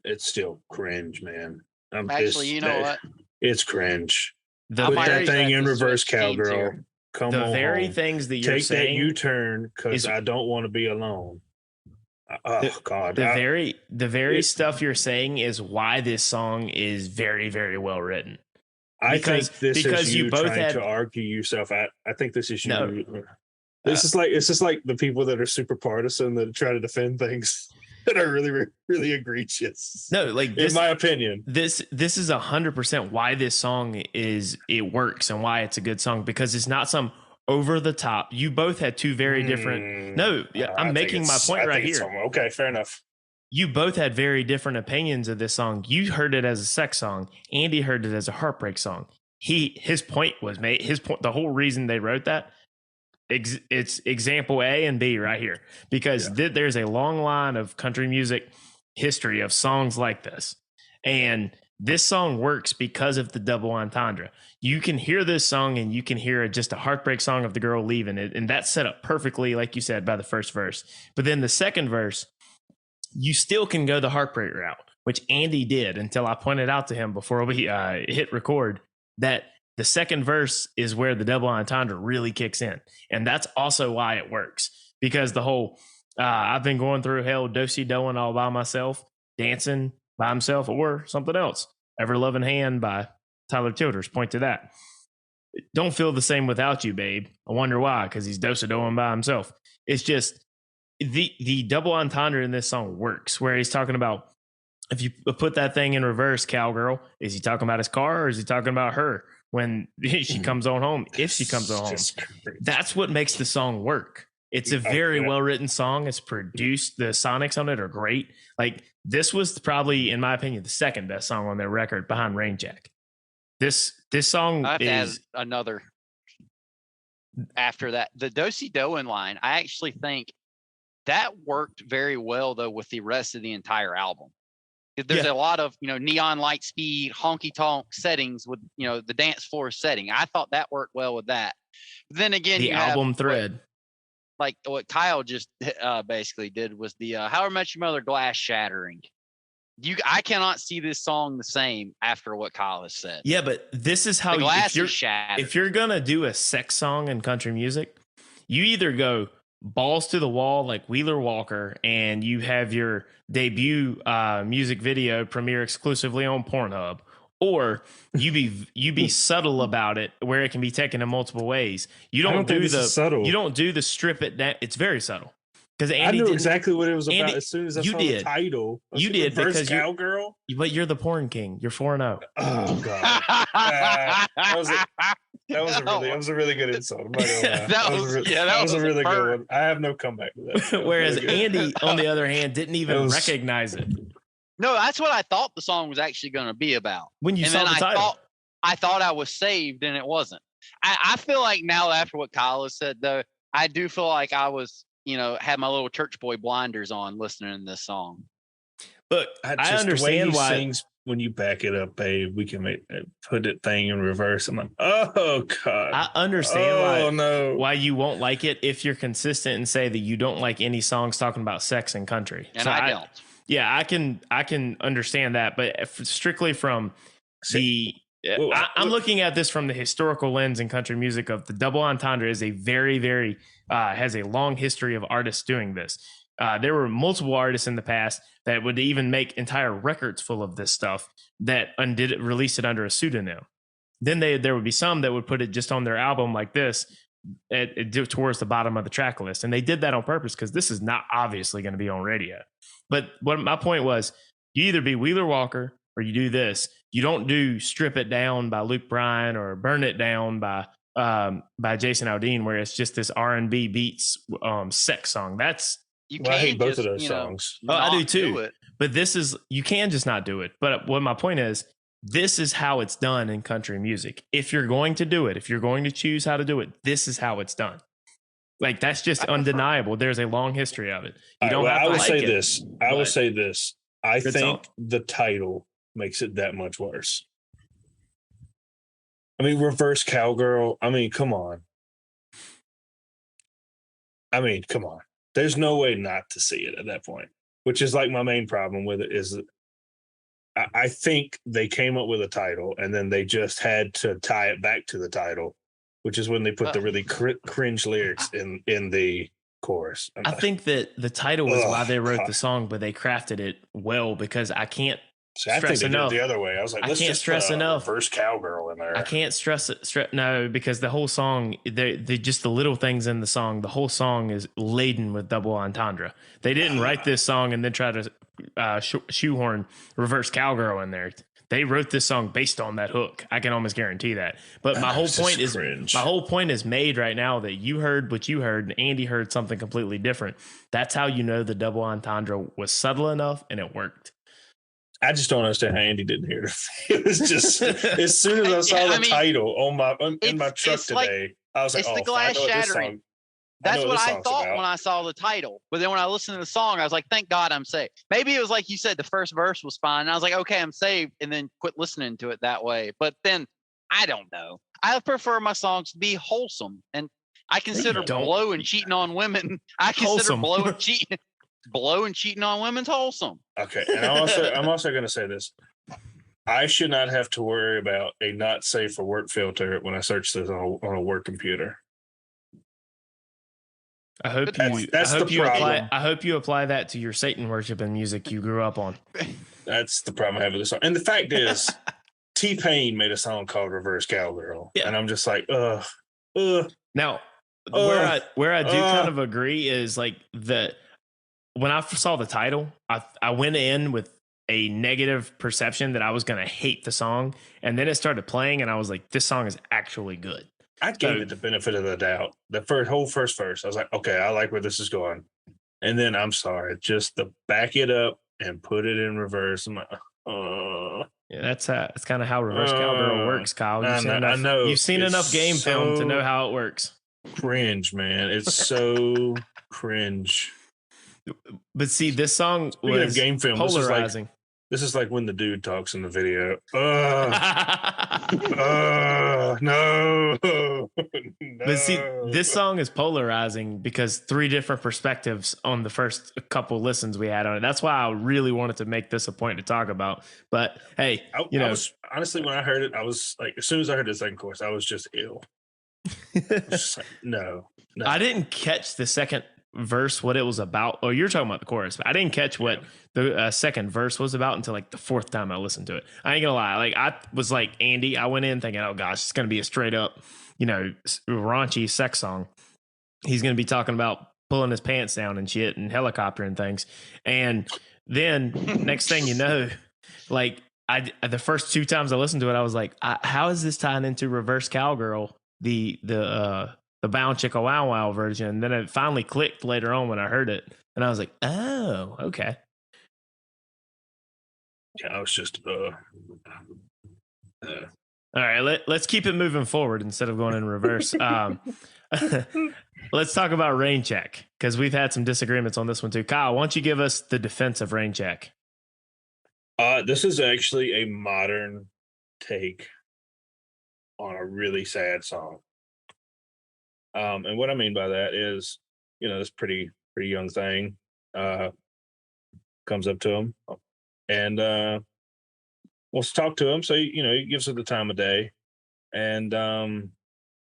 It's still cringe, man. What? It's cringe. Put that thing in reverse, cowgirl. Come on. The very things that you're saying. Take that U-turn because I don't want to be alone. God. The very stuff you're saying is why this song is very, very well written. I think this is you both trying to argue yourself. I think this is you. No. It's just like the people that are super partisan that try to defend things. that are really, really egregious. No, like this, in my opinion, this is 100% why this song it works and why it's a good song, because it's not some over the top. You both had two very different. No, I'm making my point right here. Okay, fair enough. You both had very different opinions of this song. You heard it as a sex song. Andy heard it as a heartbreak song. His point was made. His point. The whole reason they wrote that. It's example A and B right here, because there's a long line of country music history of songs like this, and this song works because of the double entendre. You can hear this song and you can hear just a heartbreak song of the girl leaving it, and that's set up perfectly, like you said, by the first verse. But then the second verse, you still can go the heartbreak route, which Andy did until I pointed out to him before we hit record that the second verse is where the double entendre really kicks in. And that's also why it works, because the whole I've been going through hell, do-si-doing all by myself, dancing by himself, or something else. Ever Loving Hand by Tyler Childers. Point to that. Don't feel the same without you, babe. I wonder why, because he's do-si-doing by himself. It's just the double entendre in this song works, where he's talking about, if you put that thing in reverse, cowgirl, is he talking about his car or is he talking about her when she comes on home? If she comes on home, that's what makes the song work. It's a very well-written song. It's produced. The sonics on it are great. Like, this was probably, in my opinion, the second best song on their record behind Rain Jack. This song is another after that. The do-si-doing line, I actually think that worked very well though with the rest of the entire album. There's a lot of, neon light speed, honky tonk settings with, the dance floor setting. I thought that worked well with that. But then again, the album thread, what Kyle just basically did was the How I Met Your Mother glass shattering. I cannot see this song the same after what Kyle has said. Yeah, but this is how the glass is shattered. If you're gonna do a sex song in country music, you either go balls to the wall like Wheeler Walker, and you have your debut music video premiere exclusively on Pornhub, or you be subtle about it, where it can be taken in multiple ways. You don't do the strip it down. It's very subtle, because Andy I knew exactly what it was about as soon as I saw the title. You did, because Cowgirl. But you're the porn king. You're 4-0. Oh god, that was a really good insult. I'm not gonna lie. that was a really good one. I have no comeback to that. Whereas Andy, on the other hand, didn't even recognize it. No, that's what I thought the song was actually going to be about. When you saw the title, I thought I was saved, and it wasn't. I feel like now, after what Kyle has said, though, I do feel like I was, had my little church boy blinders on listening to this song. But I understand why sings, when you back it up, babe, we can put that thing in reverse. I'm like, oh god. I understand why you won't like it if you're consistent and say that you don't like any songs talking about sex and country. And so I don't. Yeah, I can understand that, but strictly from I'm looking at this from the historical lens in country music of the double entendre is a very, very has a long history of artists doing this. There were multiple artists in the past that would even make entire records full of this stuff that released it under a pseudonym. Then there would be some that would put it just on their album like this, towards the bottom of the track list. And they did that on purpose, because this is not obviously going to be on radio. But what my point was, you either be Wheeler Walker or you do this. You don't do Strip It Down by Luke Bryan or Burn It Down by Jason Aldean, where it's just this R&B beats sex song. I hate both of those songs. Oh, I do too. But you can just not do it. But what my point is, this is how it's done in country music. If you're going to do it, if you're going to choose how to do it, this is how it's done. Like, that's just undeniable. There's a long history of it. You don't have to like it. I will say this. I think the title makes it that much worse. I mean, reverse cowgirl. I mean, come on. There's no way not to see it at that point, which is like my main problem with it is I think they came up with a title and then they just had to tie it back to the title, which is when they put the really cringe lyrics in the chorus. I think that the title was why they wrote the song, but they crafted it well, because I can't See, I think stress they did enough. it the other way. I was like, I let's can't just stress put enough. reverse cowgirl in there. I can't stress it. No, because the whole song, they just the little things in the song, the whole song is laden with double entendre. They didn't write this song and then try to shoehorn reverse cowgirl in there. They wrote this song based on that hook. I can almost guarantee that. But my whole point is cringe. my whole point is made right now that you heard what you heard and Andy heard something completely different. That's how you know the double entendre was subtle enough and it worked. I just don't understand how Andy didn't hear it. It was just as soon as I saw the title on in my truck today, I was like, it's "Oh, the glass I know shattering." Song, That's what I thought about. when I saw the title. But then when I listened to the song, I was like, thank God I'm saved. Maybe it was like you said, the first verse was fine. And I was like, okay, I'm saved. And then quit listening to it that way. But then I don't know. I prefer my songs to be wholesome. And I consider blow and cheating on women. I consider blow and cheating on women's wholesome. Okay. And I'm also going to say this. I should not have to worry about a not safe for work filter when I search this on a work computer. I hope you apply that to your Satan worshiping music you grew up on. That's the problem I have with this song. And the fact is, T-Pain made a song called Reverse Cowgirl. Yeah. And I'm just like, Now, where I do kind of agree is like when I saw the title, I went in with a negative perception that I was going to hate the song. And then it started playing and I was like, this song is actually good. I gave it the benefit of the doubt. The whole first verse, I was like, okay, I like where this is going. And then I'm sorry, just to back it up and put it in reverse. I'm like, yeah, that's kind of how reverse cowgirl works, Kyle. I know. You've seen enough game film to know how it works. Cringe, man. It's so cringe. But see, this song was game film, polarizing. This is like when the dude talks in the video. No. But see, this song is polarizing because 3 different perspectives on the first couple listens we had on it. That's why I really wanted to make this a point to talk about. But hey, I was, honestly, when I heard it, I was like, as soon as I heard the second chorus, I was just ill. I was just like, no. I didn't catch the second verse, what it was about. Oh, you're talking about the chorus, but I didn't catch what the second verse was about until like the 4th time I listened to it. I ain't gonna lie, like I was like Andy, I went in thinking, oh gosh, it's gonna be a straight up, raunchy sex song. He's gonna be talking about pulling his pants down and shit and helicopter and things. And then next thing you know, like the first 2 times I listened to it, I was like, how is this tying into Reverse Cowgirl, the Bound Chicka Wow Wow version? And then it finally clicked later on when I heard it, and I was like, oh, okay. Yeah, I was just all right, let's keep it moving forward instead of going in reverse. Let's talk about Rain Check, because we've had some disagreements on this one too. Kyle, why don't you give us the defense of Rain Check? This is actually a modern take on a really sad song. And what I mean by that is, this pretty young thing comes up to him and wants to talk to him. So, he gives her the time of day. And then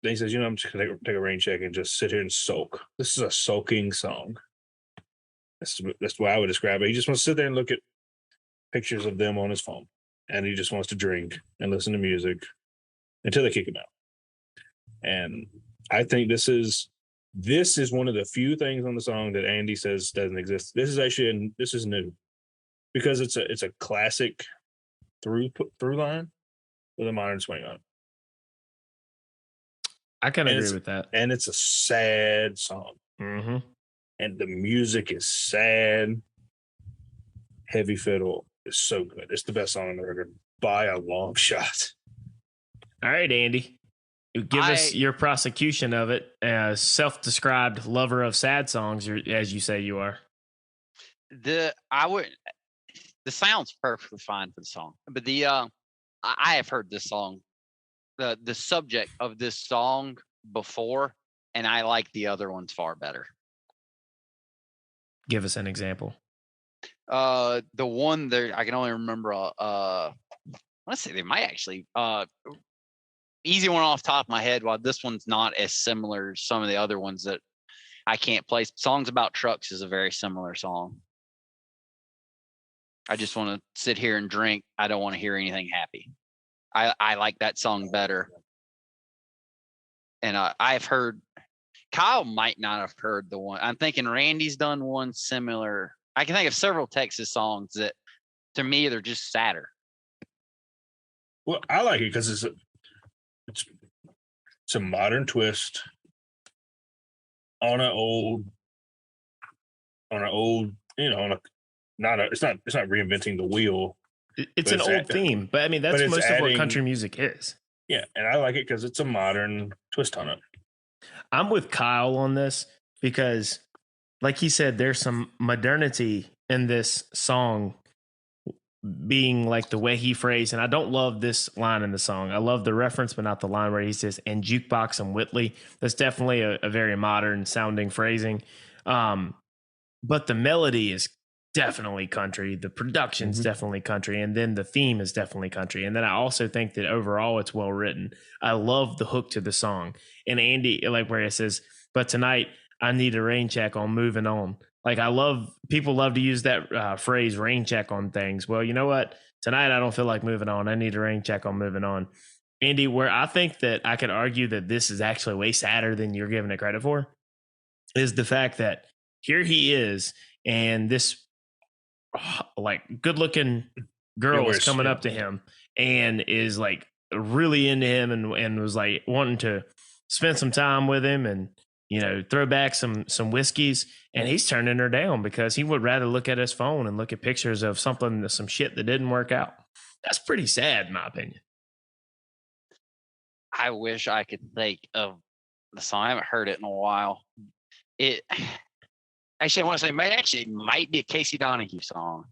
he says, I'm just going to take a rain check and just sit here and sulk. This is a sulking song. That's the way I would describe it. He just wants to sit there and look at pictures of them on his phone. And he just wants to drink and listen to music until they kick him out. And I think this is one of the few things on the song that Andy says doesn't exist. This is new because it's a classic through line with a modern swing on it. I can agree with that. And it's a sad song. Mm-hmm. And the music is sad. Heavy fiddle is so good. It's the best song on the record by a long shot. All right, Andy. Give us your prosecution of it as self-described lover of sad songs, as you say you are. The sound's perfectly fine for the song, but I have heard this song, the subject of this song before, and I like the other ones far better. Give us an example. The one there, I can only remember. Let's say they might actually. Easy one off the top of my head. While this one's not as similar as some of the other ones that I can't place. Songs About Trucks is a very similar song. I just want to sit here and drink. I don't want to hear anything happy. I like that song better. And I've heard, Kyle might not have heard the one. I'm thinking Randy's done one similar. I can think of several Texas songs that, to me, they're just sadder. Well, I like it because it's a modern twist on an old, it's not reinventing the wheel. It's an old theme, but I mean that's most of what country music is. Yeah, and I like it because it's a modern twist on it. I'm with Kyle on this because, like he said, there's some modernity in this song being like the way he phrased, and I don't love this line in the song. I love the reference, but not the line where he says, and jukebox and Whitley. That's definitely a very modern sounding phrasing. But the melody is definitely country. The production's definitely country. And then the theme is definitely country. And then I also think that overall it's well written. I love the hook to the song. And Andy, like where it says, but tonight I need a rain check on moving on. Like people love to use that phrase, rain check on things. Well, you know what? Tonight I don't feel like moving on. I need a rain check on moving on. Andy, where I think that I could argue that this is actually way sadder than you're giving it credit for is the fact that here he is, and this like good looking girl is coming up to him and is like really into him and was like wanting to spend some time with him and, you know, throw back some whiskeys, and he's turning her down because he would rather look at his phone and look at pictures of some shit that didn't work out. That's pretty sad in my opinion. I wish I could think of the song. I haven't heard it in a while. Actually, I want to say it might be a Casey Donahue song.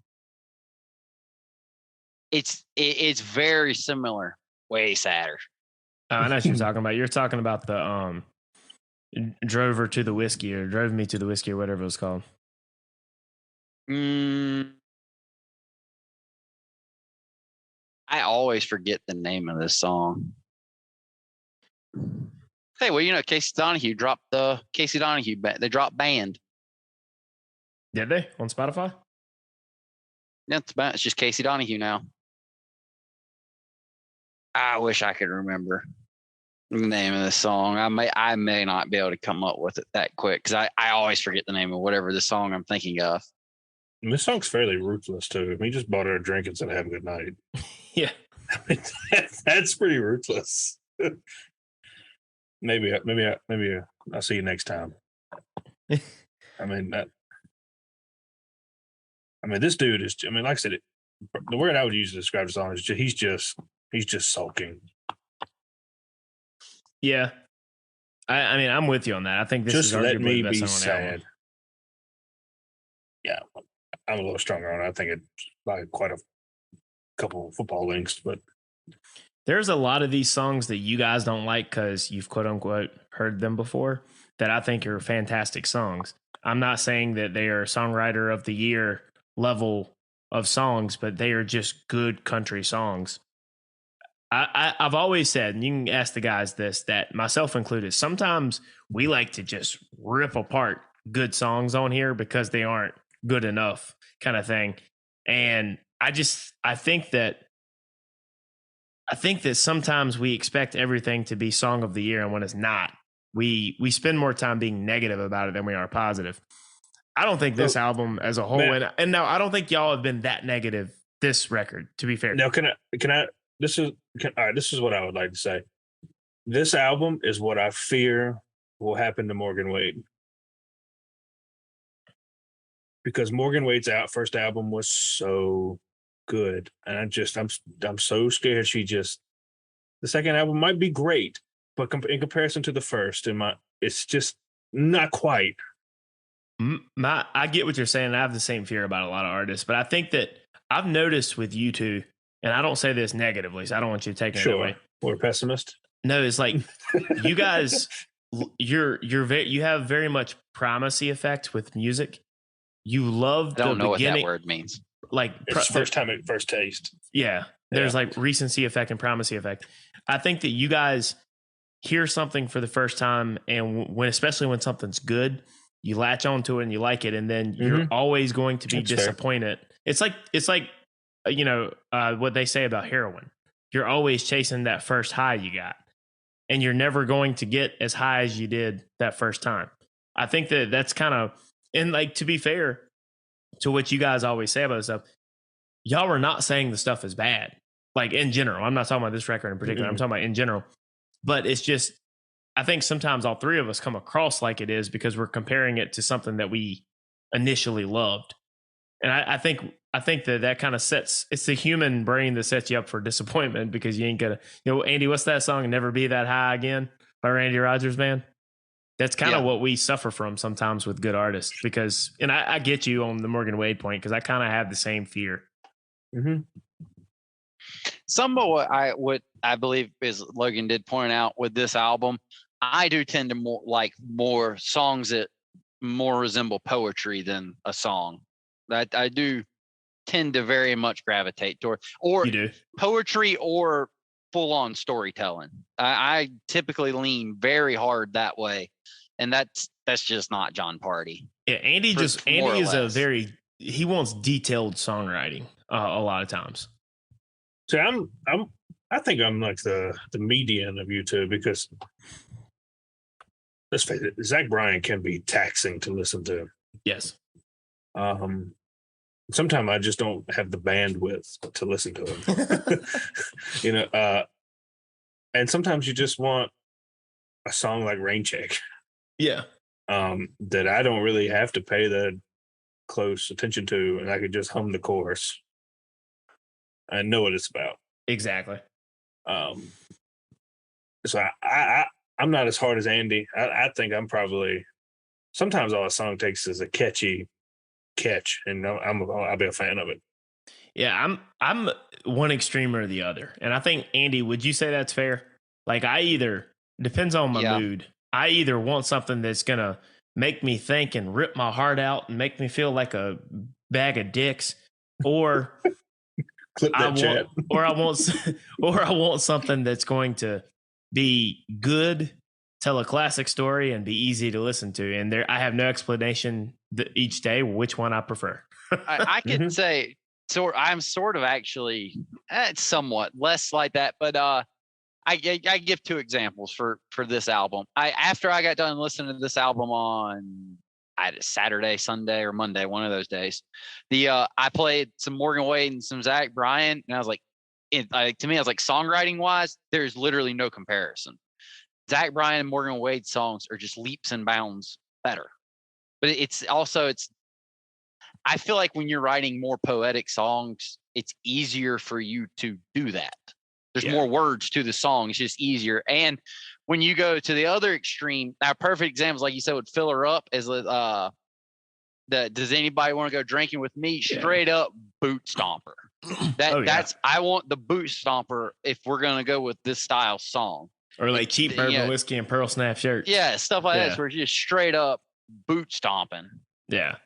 It's very similar, way sadder. I know what you're talking about. You're talking about the drove her to the whiskey or drove me to the whiskey or whatever it was called. I always forget the name of this song. Hey, well, you know, Casey Donahue dropped the Casey Donahue band. They dropped Band. Did they on Spotify? Yeah, it's just Casey Donahue now. I wish I could remember the name of the song. I may not be able to come up with it that quick because I always forget the name of whatever the song I'm thinking of. And this song's fairly ruthless too. He just bought her a drink and said, "Have a good night." Yeah, that's pretty ruthless. maybe I'll see you next time. This dude is. Like I said, the word I would use to describe the song is he's just sulking. Yeah, I'm with you on that. I think this just is let me the best be song on the album. sad. Yeah, I'm a little stronger on it. I think it's like quite a couple of football links, but there's a lot of these songs that you guys don't like because you've quote unquote heard them before that I think are fantastic songs. I'm not saying that they are songwriter of the year level of songs, but they are just good country songs. I've always said, and you can ask the guys this, that myself included, sometimes we like to just rip apart good songs on here because they aren't good enough kind of thing. And I think that sometimes we expect everything to be song of the year, and when it's not, we spend more time being negative about it than we are positive. I don't think this album as a whole, and now I don't think y'all have been that negative this record, to be fair. Now, this is what I would like to say. This album is what I fear will happen to Morgan Wade. Because Morgan Wade's first album was so good. And I'm so scared the second album might be great, but in comparison to the first, it's just not quite. I get what you're saying. I have the same fear about a lot of artists, but I think that I've noticed with you two, and I don't say this negatively, so I don't want you to take it away. We're pessimist. No, it's like you guys, you have very much primacy effect with music. You love the beginning. I don't know what that word means. Like it's first taste. Yeah, there's like recency effect and primacy effect. I think that you guys hear something for the first time, and especially when something's good, you latch onto it and you like it, and then you're always going to be disappointed it's like what they say about heroin. You're always chasing that first high you got, and you're never going to get as high as you did that first time. I think that's kind of, and like, to be fair to what you guys always say about this stuff, y'all are not saying the stuff is bad. Like, in general, I'm not talking about this record in particular. I'm talking about in general. But it's just, I think sometimes all three of us come across like it is because we're comparing it to something that we initially loved. And I think that kind of sets, it's the human brain that sets you up for disappointment, because you ain't gonna, Andy, what's that song? Never Be That High Again by Randy Rogers, man. That's kind of what we suffer from sometimes with good artists, because, and I get you on the Morgan Wade point, because I kind of have the same fear. Mm-hmm. Some of what I believe is Logan did point out with this album, I do tend to more songs that more resemble poetry than a song. That I do tend to very much gravitate toward, or You do. poetry or full-on storytelling. I typically lean very hard that way, and that's just not Jon Pardi. Yeah, Andy is he wants detailed songwriting a lot of times. So I think I'm like the median of you two, because let's face it, Zach Bryan can be taxing to listen to. Yes. Sometimes I just don't have the bandwidth to listen to him. And sometimes you just want a song like Rain Check. Yeah. That I don't really have to pay that close attention to, and I could just hum the chorus. I know what it's about. Exactly. So I'm not as hard as Andy. I think I'm probably, sometimes all a song takes is a catchy catch, and I'll be a fan of it. Yeah, I'm one extreme or the other. And I think, Andy, would you say that's fair? Like, depends on my mood. I either want something that's going to make me think and rip my heart out and make me feel like a bag of dicks, or I want something that's going to be good, tell a classic story, and be easy to listen to. And I have no explanation each day which one I prefer. I could say, I'm sort of actually somewhat less like that, but I give two examples for this album. After I got done listening to this album on Saturday, Sunday, or Monday, one of those days, I played some Morgan Wade and some Zach Bryan, and I was like, to me, I was like, songwriting wise, there's literally no comparison. Zach Bryan and Morgan Wade songs are just leaps and bounds better. But I feel like when you're writing more poetic songs, it's easier for you to do that. There's more words to the song. It's just easier. And when you go to the other extreme, now perfect examples, like you said, would Fill Her Up as does anybody want to go drinking with me? Straight up boot stomper. I want the boot stomper if we're gonna go with this style song. Or like Cheap Bourbon Whiskey and Pearl Snap shirts. Yeah, stuff like that. Where it's just straight up boot stomping. Yeah.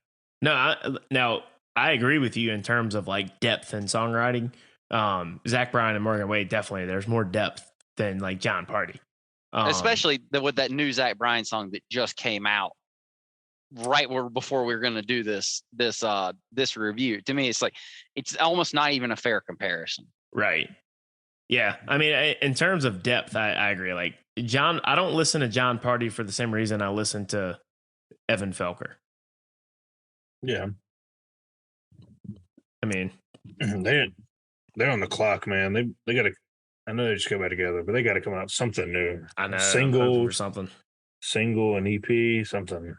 No, I agree with you in terms of like depth in songwriting. Zach Bryan and Morgan Wade, definitely there's more depth than like Jon Pardi. Especially with that new Zach Bryan song that just came out before we were going to do this review. To me, it's like, it's almost not even a fair comparison. Right. Yeah. I mean, in terms of depth, I agree. Like I don't listen to Jon Pardi for the same reason I listen to Evan Felker. Yeah. I mean, they're on the clock, man. They got to, I know they just got back together, but they got to come out with something new. I know. Single or something. Single, an EP, something.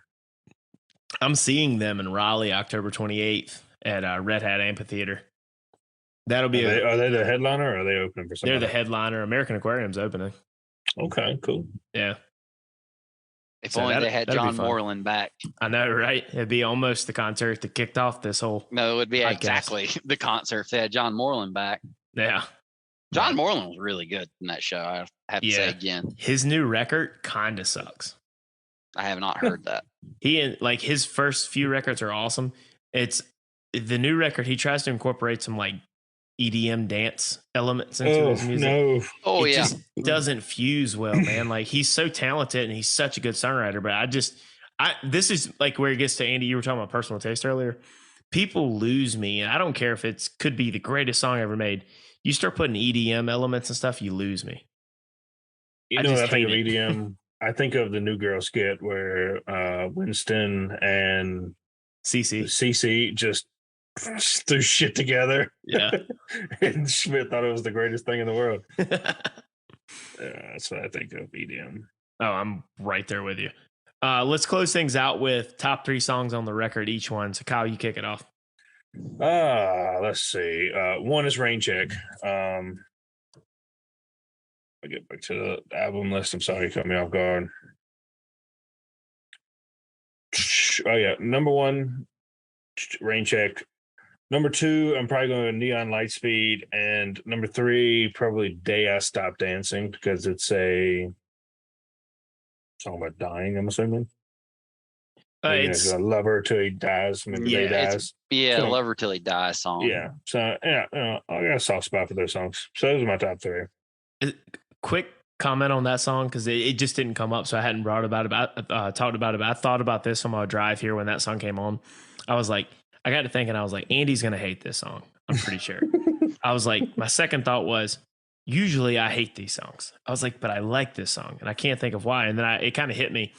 I'm seeing them in Raleigh October 28th at Red Hat Amphitheater. That'll be are they the headliner, or are they opening for something? They're the headliner. American Aquarium's opening. Okay, cool. Yeah. If only they had John Moreland back. I know, right? It'd be almost the concert that kicked off this whole No, it would be podcast. Exactly the concert if they had John Moreland back. Yeah. John Moreland was really good in that show, I have to say again. His new record kind of sucks. I have not heard that. His first few records are awesome. It's the new record, he tries to incorporate some like EDM dance elements into his music. No. It just doesn't fuse well, man. Like, he's so talented and he's such a good songwriter, but this is like where it gets to, Andy, you were talking about personal taste earlier. people lose me. And I don't care if it's could be the greatest song ever made. You start putting EDM elements and stuff, you lose me. You I know, just when I think of hate it. EDM, I think of the New Girl skit where Winston and CC. CC just threw shit together. Yeah. And Schmidt thought it was the greatest thing in the world. Oh, That's what I think of EDM. I'm right there with you. Let's close things out with top 3 songs on the record, each one. So, Kyle, you kick it off. Let's see. One is Rain Check. I get back to the album list. I'm sorry, you caught me off guard. Oh yeah, number 1, Rain Check. Number 2, I'm probably going to Neon Lightspeed, and number 3, probably Day I Stopped Dancing, because it's a song about dying. I'm assuming. It's I love her till he dies. Maybe they dies. So, Love Her Till He Dies song. Yeah. So yeah, I got a soft spot for those songs. So those are my top 3. quick comment on that song because it just didn't come up, so I hadn't talked about it. But I thought about this on my drive here when that song came on. I was like, I got to thinking, I was like, Andy's gonna hate this song. I'm pretty sure. I was like, my second thought was, usually I hate these songs. I was like, but I like this song, and I can't think of why. And then it kind of hit me.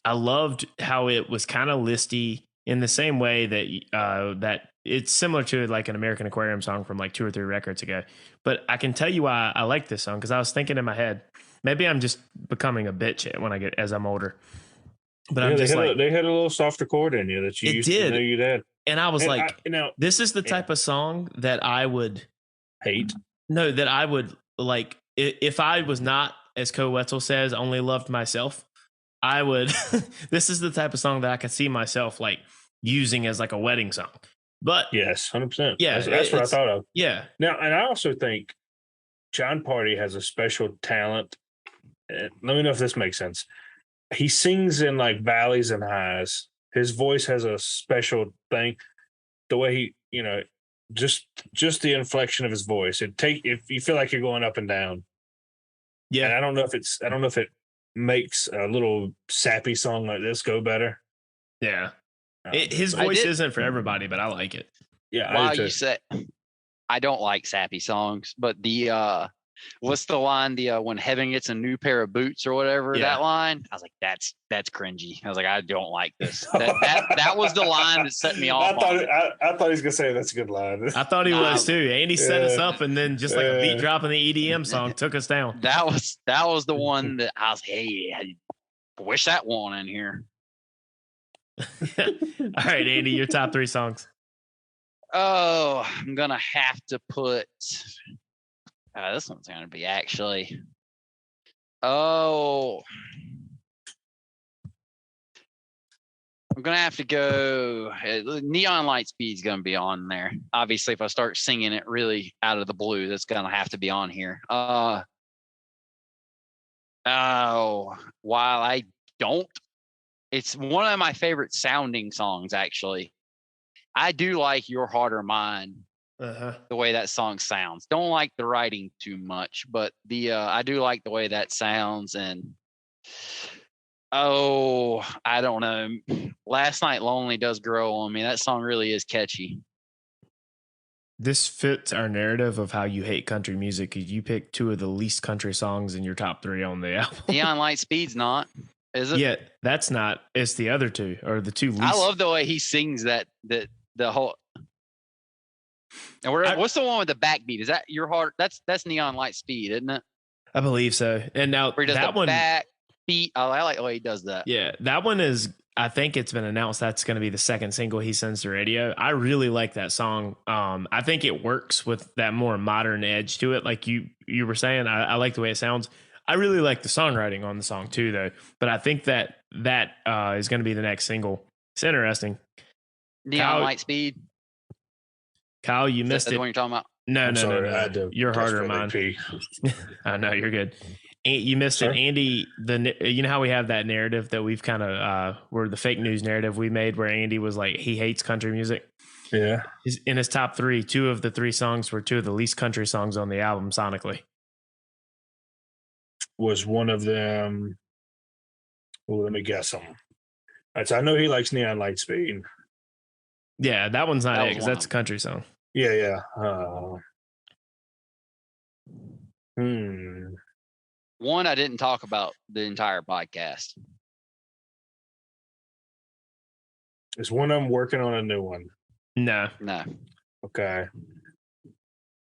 I loved how it was kind of listy in the same way that it's similar to like an American Aquarium song from like 2 or 3 records ago. But I can tell you why I like this song, because I was thinking in my head, maybe I'm just becoming a bitch as I'm older. But I'm just they had a little softer chord in you that you used to know you had. And I was this is the type of song that I would hate. No, that I would like if I was not, as Co Wetzel says, only loved myself. I would. This is the type of song that I could see myself like using as like a wedding song. But yes, 100%. Yeah, that's what I thought of. Yeah. Now, and I also think Jon Pardi has a special talent. Let me know if this makes sense. He sings in like valleys and highs. His voice has a special thing. The way he, just the inflection of his voice. If you feel like you're going up and down. Yeah. And I don't know if it makes a little sappy song like this go better. Yeah. His voice isn't for everybody, but I like it. Yeah. Wow, you said I don't like sappy songs, but the what's the line? The when heaven gets a new pair of boots or whatever, that line. I was like, that's cringy. I was like, I don't like this. That was the line that set me off. I thought he was gonna say that's a good line. I thought he was too. Andy set us up, and then just like a beat drop in the EDM song took us down. That was the one that I was, hey, I wish that one in here. All right, Andy, your top 3 songs. Oh, I'm gonna have to put. This one's gonna be actually. Oh, I'm gonna have to go. Neon Lightspeed is gonna be on there. Obviously, if I start singing it really out of the blue, that's gonna have to be on here. While I don't, it's one of my favorite sounding songs. Actually, I do like Your Heart or Mine. The way that song sounds. Don't like the writing too much, but I do like the way that sounds. And I don't know. Last Night Lonely does grow on me. That song really is catchy. This fits our narrative of how you hate country music, because you picked 2 of the least country songs in your top 3 on the album. Neon Lightspeed's not, is it? Yeah, that's not. It's the other 2, or the 2 least. I love the way he sings that the whole. And what's the one with the backbeat? Is that Your Heart? That's Neon Lightspeed, isn't it? I believe so. And now where he does that one backbeat. Oh, I like the way he does that. Yeah, that one is. I think it's been announced that's going to be the second single he sends to radio. I really like that song. I think it works with that more modern edge to it, like you were saying. I like the way it sounds. I really like the songwriting on the song too, though. But I think that is going to be the next single. It's interesting. Neon Lightspeed. Kyle, you missed it. That's what you're talking about? No. Your Heart or Mine. I know, you're good. You missed it, Andy. You know how we have that narrative that we've kind of where the fake news narrative we made, where Andy was like he hates country music. Yeah. In his top 3, 2 of the 3 songs were 2 of the least country songs on the album sonically. Was one of them? Well, let me guess them. Right, so I know he likes Neon Lightspeed. Yeah, that one's not That it was because one that's a of country song. Yeah. One I didn't talk about the entire podcast. Is one of them working on a new one? No. No. Okay.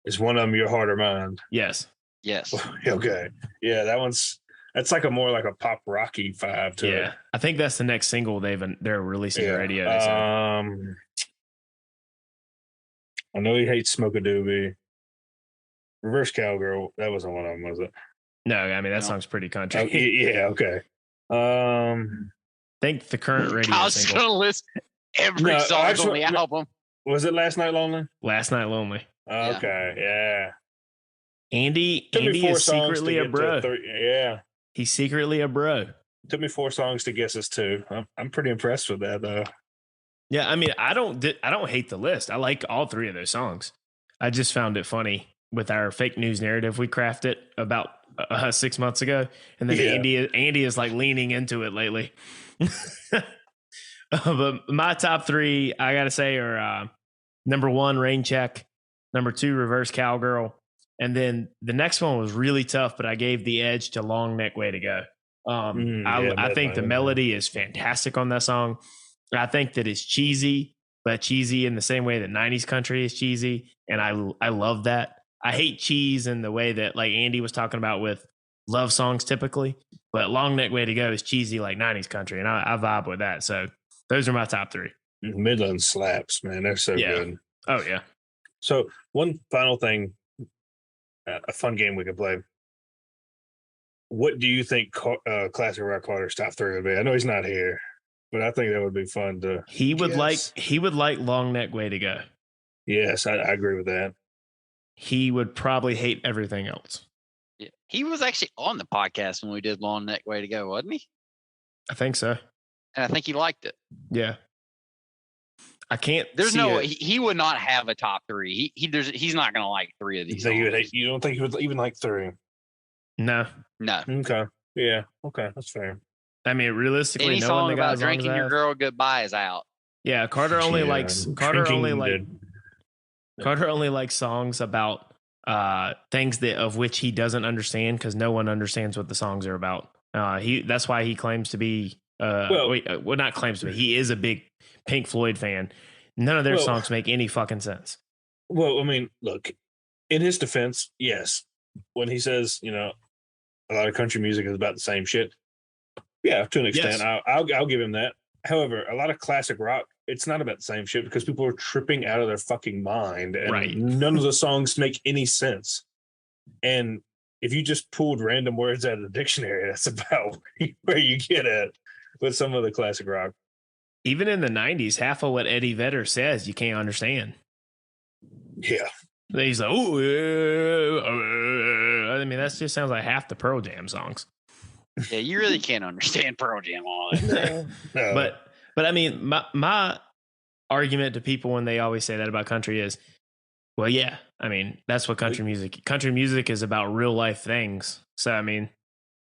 Is one of them Your Heart or Mine? Yes. Yes. Okay. Yeah, that's like a more like a pop rocky vibe to it. Yeah. I think that's the next single they're releasing to radio. They said. I know he hates Smoke a Doobie. Reverse Cowgirl. That wasn't one of them, was it? No, I mean that No. song's pretty country. Oh, yeah. Okay. I think the current radio I was single. gonna list every No, song on actually, the no. album. Was it Last Night Lonely? Last Night Lonely. Okay. Yeah. Andy Took me 4 is songs secretly to a get bro. to yeah. He's secretly a bro. Took me 4 songs to guess us 2. I'm pretty impressed with that though. Yeah, I mean, I don't hate the list. I like all 3 of those songs. I just found it funny with our fake news narrative we crafted about 6 months ago, and then Yeah. Andy is like leaning into it lately. But my top 3, I gotta say, are number 1, Rain Check, number 2, Reverse Cowgirl, and then the next one was really tough, but I gave the edge to Long Neck Way to Go. I think the melody is fantastic on that song. I think that it's cheesy, but cheesy in the same way that 90s country is cheesy, and I love that. I hate cheese in the way that like Andy was talking about with love songs typically, but Long Neck Way to Go is cheesy like 90s country, and I vibe with that. So those are my top 3. Midland slaps, man. They're so good. Oh yeah. So one final thing, a fun game we could play. What do you think Classic Rock Carter's top 3 would be? I know he's not here, but I think that would be fun to. He would guess. like Long Neck Way to Go. Yes, I agree with that. He would probably hate everything else. Yeah. He was actually on the podcast when we did Long Neck Way to Go, wasn't he? I think so. And I think he liked it. Yeah. I can't. There's see no it. he would not have a top 3. He's not gonna like 3 of these. You don't think he would even like 3? No. No. Okay. Yeah. Okay. That's fair. I mean, realistically, Any no song one that got about as long as drinking I your have. girl goodbye is out. Yeah, Carter only likes songs about things of which he doesn't understand because no one understands what the songs are about. That's why he claims to be not claims to be. He is a big Pink Floyd fan. None of their songs make any fucking sense. Well, I mean, look, in his defense, yes, when he says, a lot of country music is about the same shit. Yeah, to an extent, Yes. I'll give him that. However, a lot of classic rock, it's not about the same shit because people are tripping out of their fucking mind, and Right. none of the songs make any sense. And if you just pulled random words out of the dictionary, that's about where you get at with some of the classic rock. Even in the 90s, half of what Eddie Vedder says, you can't understand. Yeah. He's like, oh, I mean, that just sounds like half the Pearl Jam songs. Yeah, you really can't understand Pearl Jam all that. No. But I mean, my argument to people when they always say that about country is, well, yeah, I mean, that's what country music is about, real life things. So, I mean,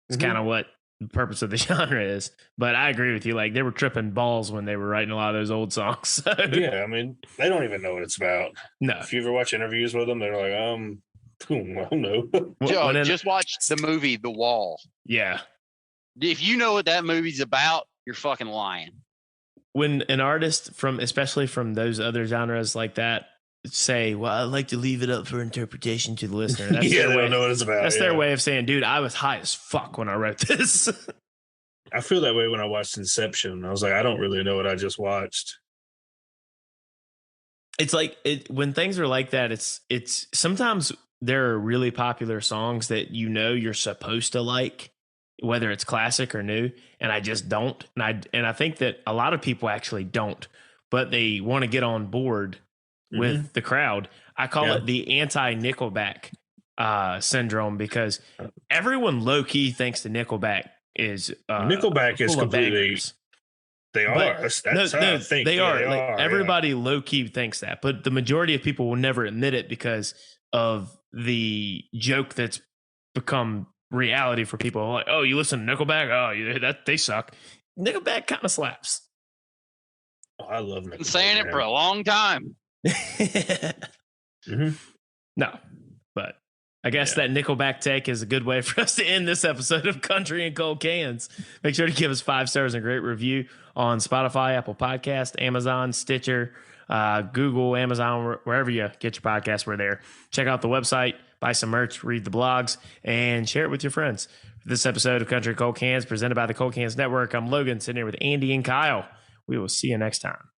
it's kind of what the purpose of the genre is. But I agree with you. Like, they were tripping balls when they were writing a lot of those old songs. So. Yeah, I mean, they don't even know what it's about. No. If you ever watch interviews with them, they're like, I don't know. Joe, just watch the movie The Wall. Yeah. If you know what that movie's about, you're fucking lying. When an artist especially from those other genres like that, say, well, I like to leave it up for interpretation to the listener. That's they don't know what it's about. That's their way of saying, dude, I was high as fuck when I wrote this. I feel that way when I watched Inception. I was like, I don't really know what I just watched. It's like when things are like that, it's sometimes there are really popular songs that you're supposed to like, whether it's classic or new, and I just don't. And I think that a lot of people actually don't, but they want to get on board with the crowd. I call it the anti-Nickelback syndrome, because everyone low key thinks the Nickelback is Nickelback is completely. They are. That's how I think. They are. Everybody low key thinks that, but the majority of people will never admit it because of the joke that's become reality for people. Like, oh, you listen to Nickelback? Oh, that they suck. Nickelback kind of slaps. Oh, I love Nickelback. Been saying it for a long time. Mm-hmm. No, but I guess that Nickelback take is a good way for us to end this episode of Country and Cold Cans. Make sure to give us 5 stars and a great review on Spotify, Apple Podcast, Amazon, Stitcher, Google, Amazon, wherever you get your podcast, we're there. Check out the website, buy some merch, read the blogs, and share it with your friends. For this episode of Country and Cold Cans, presented by the Cold Cans Network, I'm Logan, sitting here with Andy and Kyle. We will see you next time.